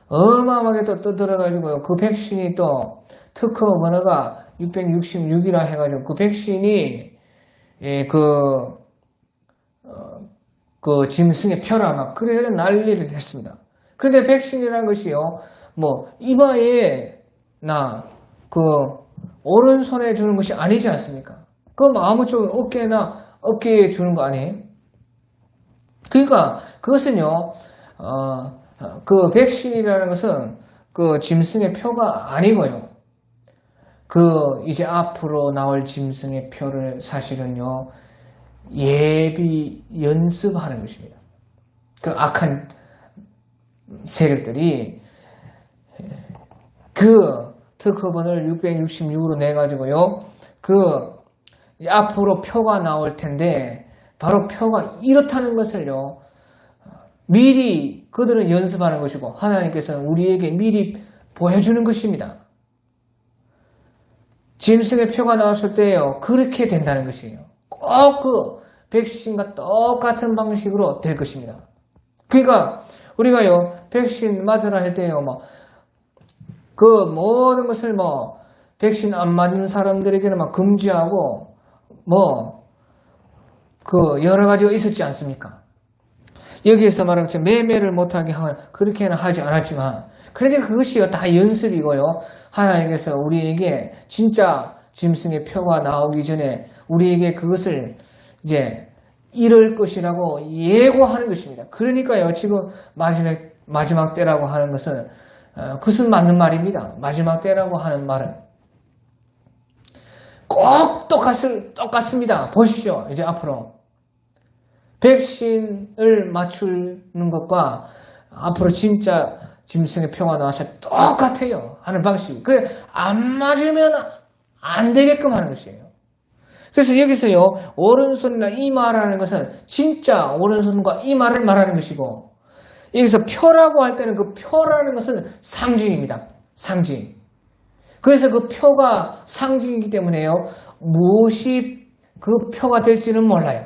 어마어마하게 또 떠들어가지고요 그 백신이 또 특허 번호가 666이라 해가지고 그 백신이 짐승의 표라 그래 난리를 했습니다. 그런데 백신이라는 것이요 이마에 오른손에 주는 것이 아니지 않습니까? 아무쪼록 어깨에 주는 거 아니에요? 그러니까 그것은요 그 백신이라는 것은 그 짐승의 표가 아니고요. 이제 앞으로 나올 짐승의 표를 사실은요, 예비 연습하는 것입니다. 그 악한 세력들이 특허번을 666으로 내가지고요, 앞으로 표가 나올 텐데, 바로 표가 이렇다는 것을요, 미리 그들은 연습하는 것이고, 하나님께서는 우리에게 미리 보여주는 것입니다. 짐승의 표가 나왔을 때요, 그렇게 된다는 것이에요. 꼭 백신과 똑같은 방식으로 될 것입니다. 그러니까, 우리가요, 백신 맞으라 할 때요, 모든 것을 백신 안 맞는 사람들에게는 금지하고, 여러 가지가 있었지 않습니까? 여기에서 말하는 것처럼 매매를 못하게 그렇게는 하지 않았지만, 그런데 그것이요, 다 연습이고요. 하나님께서 우리에게 진짜 짐승의 표가 나오기 전에 우리에게 그것을 이제 이룰 것이라고 예고하는 것입니다. 그러니까요, 지금 마지막 때라고 하는 것은, 그것은 맞는 말입니다. 마지막 때라고 하는 말은. 꼭 똑같습니다. 보십시오. 이제 앞으로. 백신을 맞추는 것과 앞으로 진짜 짐승의 표가 나와서 똑같아요. 하는 방식. 그래, 안 맞으면 안 되게끔 하는 것이에요. 그래서 여기서요, 오른손이나 이마라는 것은 진짜 오른손과 이마를 말하는 것이고, 여기서 표라고 할 때는 그 표라는 것은 상징입니다. 상징. 그래서 그 표가 상징이기 때문에요, 무엇이 그 표가 될지는 몰라요.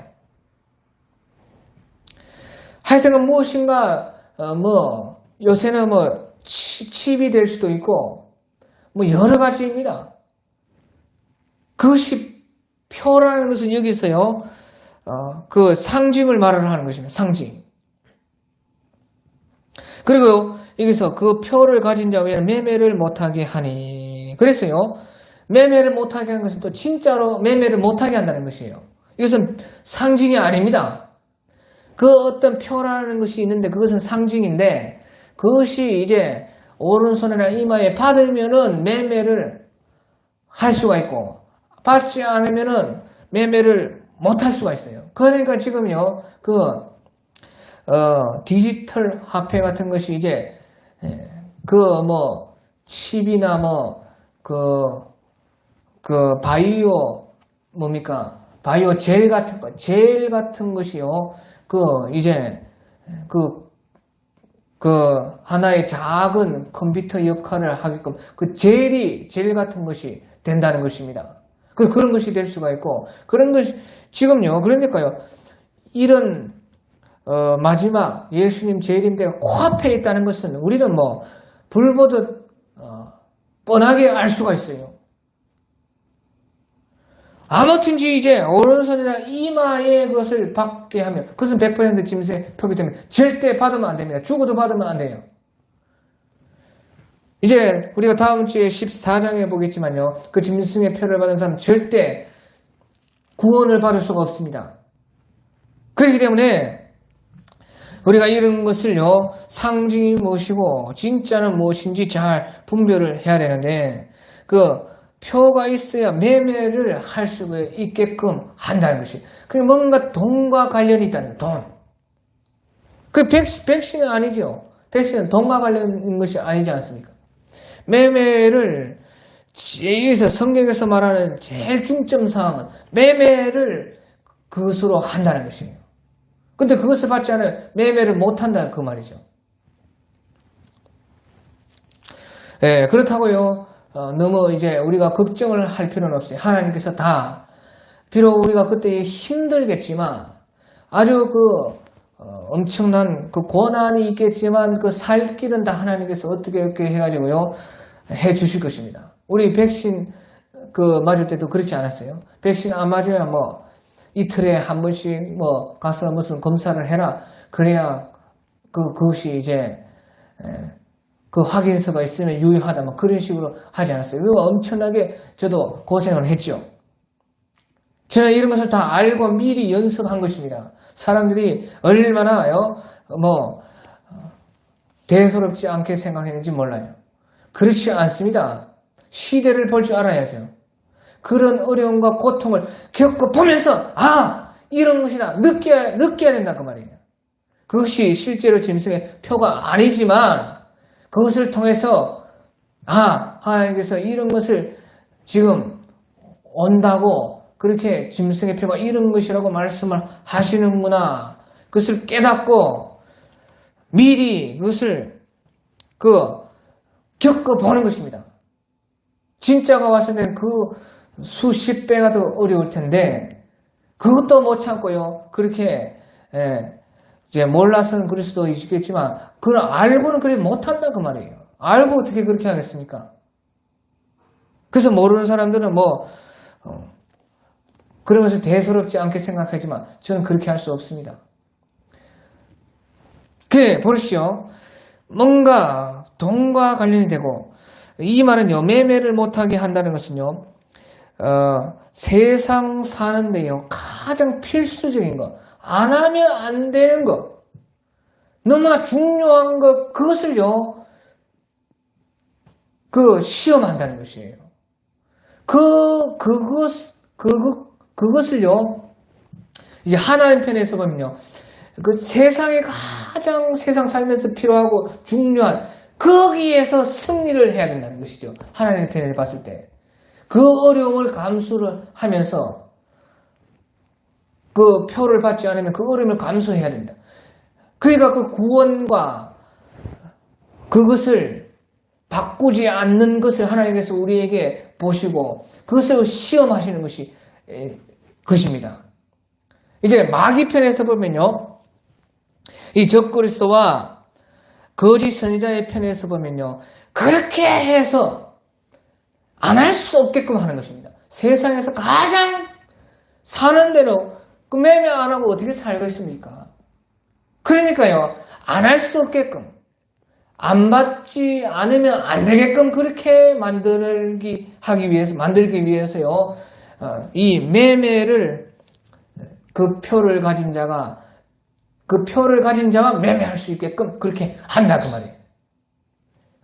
하여튼 무엇인가, 요새는 칩이 될 수도 있고, 여러 가지입니다. 그것이 표라는 것은 여기서요, 그 상징을 말을 하는 것입니다. 상징. 그리고 여기서 그 표를 가진 자 외에는 매매를 못하게 하니. 그래서요, 매매를 못하게 하는 것은 또 진짜로 매매를 못하게 한다는 것이에요. 이것은 상징이 아닙니다. 그 어떤 표라는 것이 있는데 그것은 상징인데, 그것이 이제 오른손이나 이마에 받으면은 매매를 할 수가 있고, 받지 않으면은 매매를 못 할 수가 있어요. 그러니까 지금요, 디지털 화폐 같은 것이 이제, 칩이나 바이오, 바이오 젤 같은 것이요, 이제, 하나의 작은 컴퓨터 역할을 하게끔 젤 같은 것이 된다는 것입니다. 그런 것이 될 수가 있고, 그런 것이, 지금요, 그러니까요, 이런, 마지막 예수님 재림 때가 코앞에 있다는 것은 우리는 불보듯, 뻔하게 알 수가 있어요. 아무튼지 이제 오른손이나 이마에 그것을 받게 하면, 그것은 100% 짐승의 표기 때문에 절대 받으면 안 됩니다. 죽어도 받으면 안 돼요. 이제 우리가 다음 주에 14장에 보겠지만요, 그 짐승의 표를 받은 사람은 절대 구원을 받을 수가 없습니다. 그렇기 때문에 우리가 이런 것을요, 상징이 무엇이고 진짜는 무엇인지 잘 분별을 해야 되는데, 표가 있어야 매매를 할 수 있게끔 한다는 것이. 그게 뭔가 돈과 관련이 있다는 거예요, 돈. 백신은 아니죠. 백신은 돈과 관련인 것이 아니지 않습니까? 매매를, 여기서 성경에서 말하는 제일 중점 사항은 매매를 그것으로 한다는 것이에요. 근데 그것을 받지 않으면 매매를 못 한다는 그 말이죠. 예, 그렇다고요. 너무 이제 우리가 걱정을 할 필요는 없어요. 하나님께서 다, 비록 우리가 그때 힘들겠지만, 아주 엄청난 고난이 있겠지만, 살 길은 다 하나님께서 어떻게 해가지고요, 해 주실 것입니다. 우리 백신, 맞을 때도 그렇지 않았어요? 백신 안 맞아야 이틀에 한 번씩 가서 무슨 검사를 해라. 그래야 그것이 이제, 확인서가 있으면 유효하다. 그런 식으로 하지 않았어요. 그리고 엄청나게 저도 고생을 했죠. 저는 이런 것을 다 알고 미리 연습한 것입니다. 사람들이 얼마나요, 대수롭지 않게 생각했는지 몰라요. 그렇지 않습니다. 시대를 볼 줄 알아야죠. 그런 어려움과 고통을 겪어보면서, 이런 것이다. 느껴야 된다. 그 말이에요. 그것이 실제로 짐승의 표가 아니지만, 그것을 통해서 하나님께서 이런 것을 지금 온다고 그렇게 짐승의 표가 이런 것이라고 말씀을 하시는구나. 그것을 깨닫고 미리 그것을 겪어보는 것입니다. 진짜가 왔을 때는 수십 배가 더 어려울 텐데 그것도 못 참고요. 그렇게 이제 몰라서는 그럴 수도 있겠지만 그걸 알고는 그렇게 못한다 그 말이에요. 알고 어떻게 그렇게 하겠습니까? 그래서 모르는 사람들은 그런 것을 대수롭지 않게 생각하지만 저는 그렇게 할 수 없습니다. 보십시오. 뭔가 돈과 관련이 되고 이 말은요, 매매를 못하게 한다는 것은요, 세상 사는데요 가장 필수적인 것, 안 하면 안 되는 것, 너무나 중요한 것, 그것을요, 시험한다는 것이에요. 그것을요, 이제 하나님 편에서 보면요, 세상에 가장 세상 살면서 필요하고 중요한, 거기에서 승리를 해야 된다는 것이죠. 하나님 편에서 봤을 때. 그 어려움을 감수를 하면서, 표를 받지 않으면 그 어려움을 감수해야 된다. 그러니까 구원과 그것을 바꾸지 않는 것을 하나님께서 우리에게 보시고 그것을 시험하시는 것이 것입니다. 이제 마귀 편에서 보면요, 이 적그리스도와 거짓 선지자의 편에서 보면요, 그렇게 해서 안 할 수 없게끔 하는 것입니다. 세상에서 가장 사는 대로 매매 안 하고 어떻게 살겠습니까? 그러니까요, 안 할 수 없게끔, 안 받지 않으면 안 되게끔 그렇게 만들기 위해서요, 이 매매를 표를 가진 자가 매매할 수 있게끔 그렇게 한다 그 말이에요.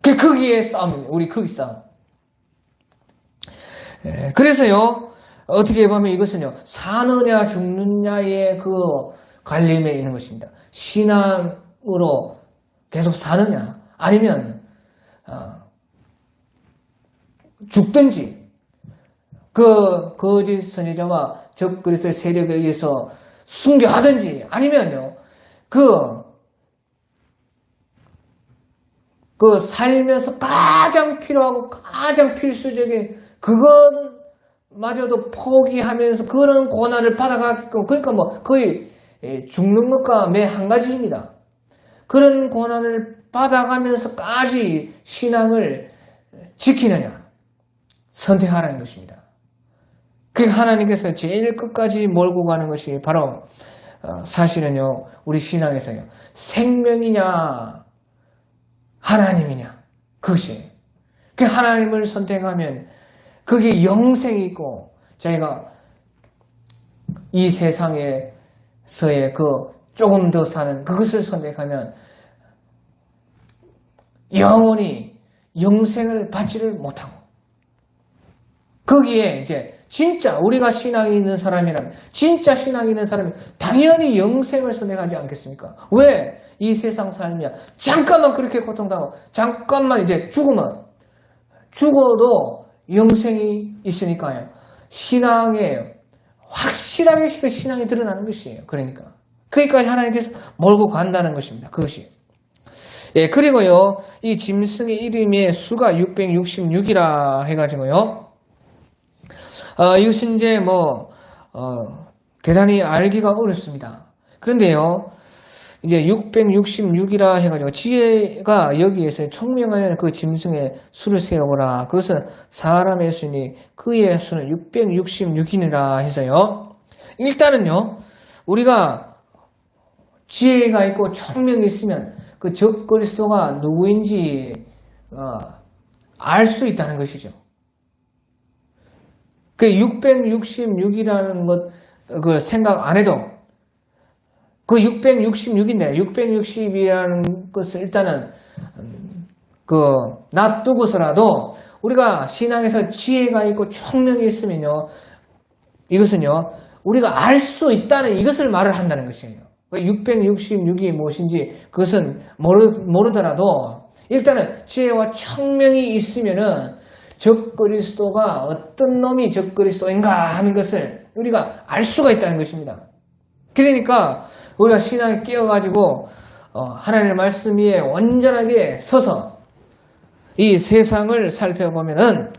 거기에 싸움입니다. 우리 거기 싸움. 그래서요, 어떻게 보면 이것은요, 사느냐 죽느냐의 그 갈림에 있는 것입니다. 신앙으로 계속 사느냐, 아니면 죽든지, 그 거짓 선지자와 적 그리스도의 세력에 의해서 순교하든지, 아니면요, 그 살면서 가장 필요하고 가장 필수적인 그것마저도 포기하면서 그런 고난을 받아가게끔, 그러니까 뭐 거의 죽는 것과 매 한 가지입니다. 그런 고난을 받아가면서까지 신앙을 지키느냐 선택하라는 것입니다. 그 하나님께서 제일 끝까지 몰고 가는 것이 바로 사실은요, 우리 신앙에서요, 생명이냐 하나님이냐, 그것이. 그 하나님을 선택하면 그게 영생이 있고, 자기가 이 세상에서의 그 조금 더 사는 그것을 선택하면 영원히 영생을 받지를 못하고, 거기에 이제 진짜 우리가 신앙이 있는 사람이라면, 진짜 신앙이 있는 사람이 당연히 영생을 선택하지 않겠습니까? 왜? 이 세상 삶이야. 잠깐만 그렇게 고통당하고, 잠깐만 이제 죽어도 영생이 있으니까요. 신앙에, 확실하게 그 신앙이 드러나는 것이에요. 그러니까. 거기까지 하나님께서 몰고 간다는 것입니다. 그것이. 예, 그리고요, 이 짐승의 이름의 수가 666이라 해가지고요. 이것은 이제 대단히 알기가 어렵습니다. 그런데요, 이제 666이라 해가지고 지혜가 여기에서 총명한 그 짐승의 수를 세어보라. 그것은 사람의 수니 그의 수는 666이니라 해서요. 일단은요, 우리가 지혜가 있고 총명이 있으면 그 적 그리스도가 누구인지 알 수 있다는 것이죠. 그 666이라는 것, 그 생각 안 해도, 그 666인데, 660이라는 것을 일단은, 놔두고서라도, 우리가 신앙에서 지혜가 있고 총명이 있으면요, 이것은요, 우리가 알 수 있다는 이것을 말을 한다는 것이에요. 666이 무엇인지, 그것은 모르더라도, 일단은 지혜와 총명이 있으면은, 적 그리스도가 어떤 놈이 적 그리스도인가 하는 것을 우리가 알 수가 있다는 것입니다. 그러니까 우리가 신앙에 끼어가지고 하나님의 말씀 위에 온전하게 서서 이 세상을 살펴보면은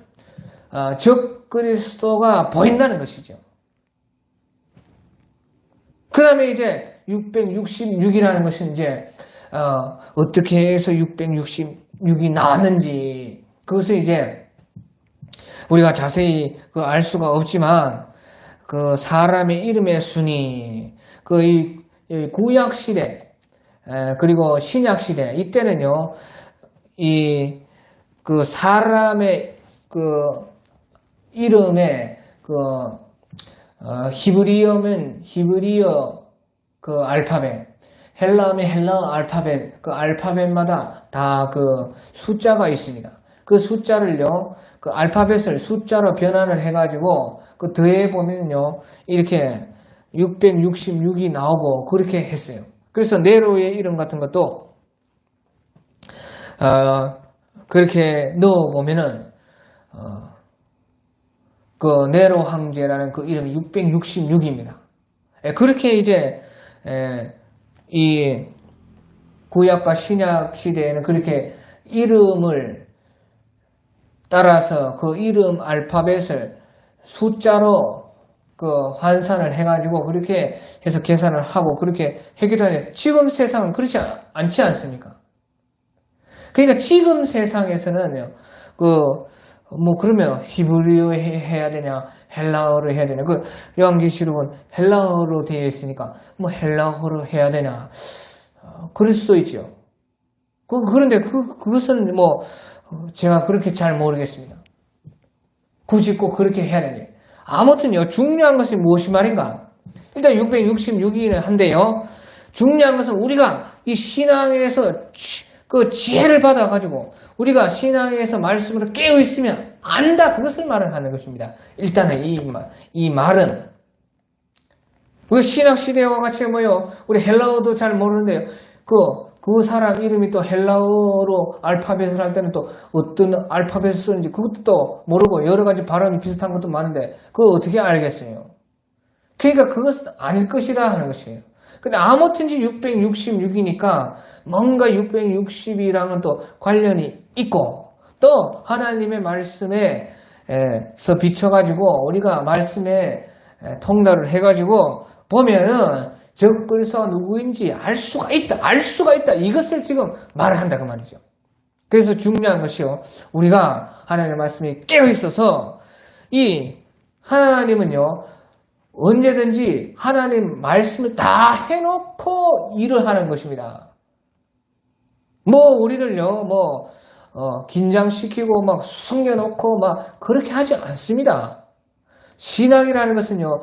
적 그리스도가 보인다는 것이죠. 그 다음에 이제 666이라는 것은 이제 어떻게 해서 666이 나왔는지, 그것을 이제 우리가 자세히 알 수가 없지만, 그 사람의 이름의 순위, 이 구약 시대, 그리고 신약 시대, 이때는요, 그 사람의 이름의 히브리어면 히브리어 알파벳, 헬라어면 헬라어 알파벳, 그 알파벳마다 다 숫자가 있습니다. 그 숫자를요, 그 알파벳을 숫자로 변환을 해가지고, 더해보면요, 이렇게 666이 나오고, 그렇게 했어요. 그래서 네로의 이름 같은 것도, 그렇게 넣어보면은, 네로 황제라는 그 이름이 666입니다. 그렇게 이제, 이 구약과 신약 시대에는 그렇게 이름을 따라서 그 이름 알파벳을 숫자로 환산을 해가지고 그렇게 해서 계산을 하고 그렇게 해결하는, 지금 세상은 그렇지 않지 않습니까? 그러니까 지금 세상에서는요, 그러면 히브리어 해야 되냐, 헬라어로 해야 되냐, 요한계시록은 헬라어로 되어 있으니까 헬라어로 해야 되냐, 그럴 수도 있죠. 그런데 그것은 제가 그렇게 잘 모르겠습니다. 굳이 꼭 그렇게 해야 되냐. 아무튼요, 중요한 것이 무엇이 말인가? 일단 666이긴 한데요, 중요한 것은 우리가 이 신앙에서 그 지혜를 받아가지고 우리가 신앙에서 말씀으로 깨어있으면 안다. 그것을 말을 하는 것입니다. 일단은 이 말은 우리 신학시대와 같이 뭐요? 우리 헬라어도 잘 모르는데요. 그 사람 이름이 또 헬라어로 알파벳을 할 때는 또 어떤 알파벳을 쓰는지 그것도 또 모르고 여러 가지 발음이 비슷한 것도 많은데 그거 어떻게 알겠어요? 그러니까 그것은 아닐 것이라 하는 것이에요. 근데 아무튼지 666이니까 뭔가 660이랑은 또 관련이 있고 또 하나님의 말씀에서 비춰가지고 우리가 말씀에 통달을 해가지고 보면은 적그리스도가 누구인지 알 수가 있다. 이것을 지금 말을 한다 그 말이죠. 그래서 중요한 것이요. 우리가 하나님의 말씀에 깨어 있어서 이 하나님은요. 언제든지 하나님 말씀을 다 해놓고 일을 하는 것입니다. 우리를요, 긴장시키고 숨겨놓고 그렇게 하지 않습니다. 신앙이라는 것은요,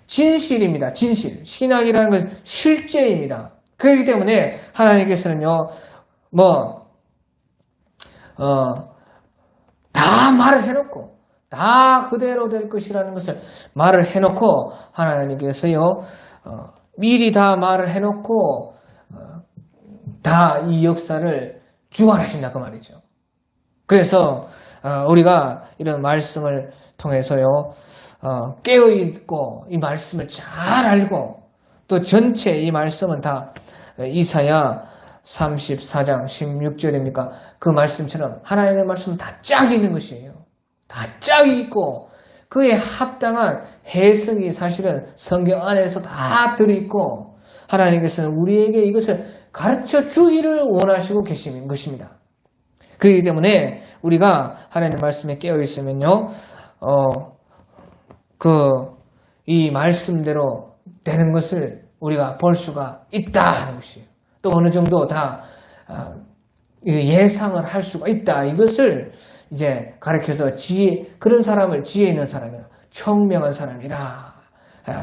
진실입니다. 진실. 신앙이라는 것은 실제입니다. 그렇기 때문에 하나님께서는요, 다 말을 해놓고, 다 그대로 될 것이라는 것을 말을 해놓고 하나님께서요 미리 다 말을 해놓고 다 이 역사를 주관하신다 그 말이죠. 그래서 우리가 이런 말씀을 통해서요 깨어있고 이 말씀을 잘 알고 또 전체 이 말씀은 다 이사야 34장 16절입니까? 그 말씀처럼 하나님의 말씀은 다 짝이 있는 것이에요. 다 짝이 있고 그에 합당한 해석이 사실은 성경 안에서 다 들어있고 하나님께서는 우리에게 이것을 가르쳐 주기를 원하시고 계시는 것입니다. 그렇기 때문에 우리가 하나님의 말씀에 깨어 있으면요, 이 말씀대로 되는 것을 우리가 볼 수가 있다 하는 것이에요. 또 어느 정도 다 예상을 할 수가 있다. 이것을 이제 가르쳐서 그런 사람을 지혜 있는 사람이라, 청명한 사람이라,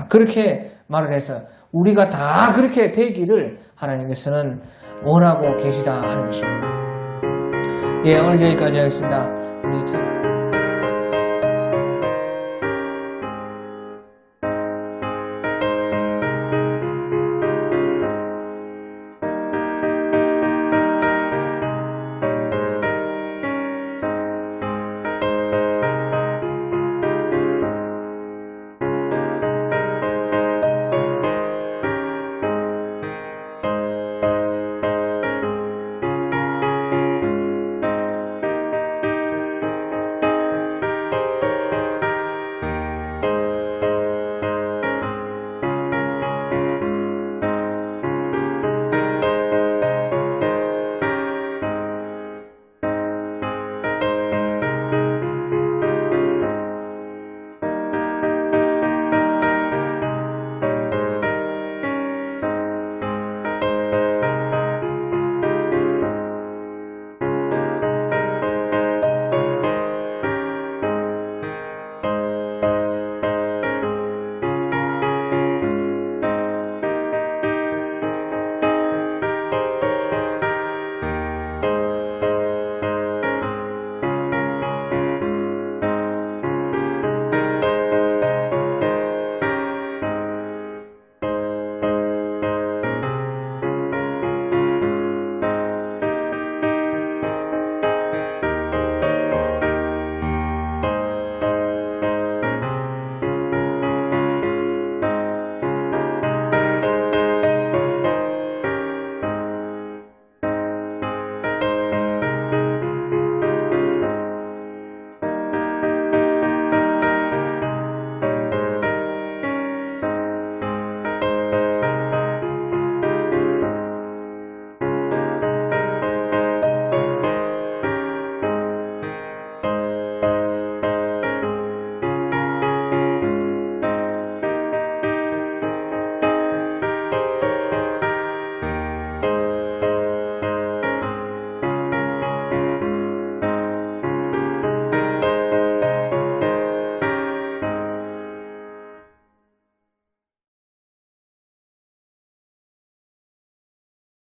그렇게 말을 해서 우리가 다 그렇게 되기를 하나님께서는 원하고 계시다 하는 것입니다. 예, 오늘 여기까지 하겠습니다. 우리 찬양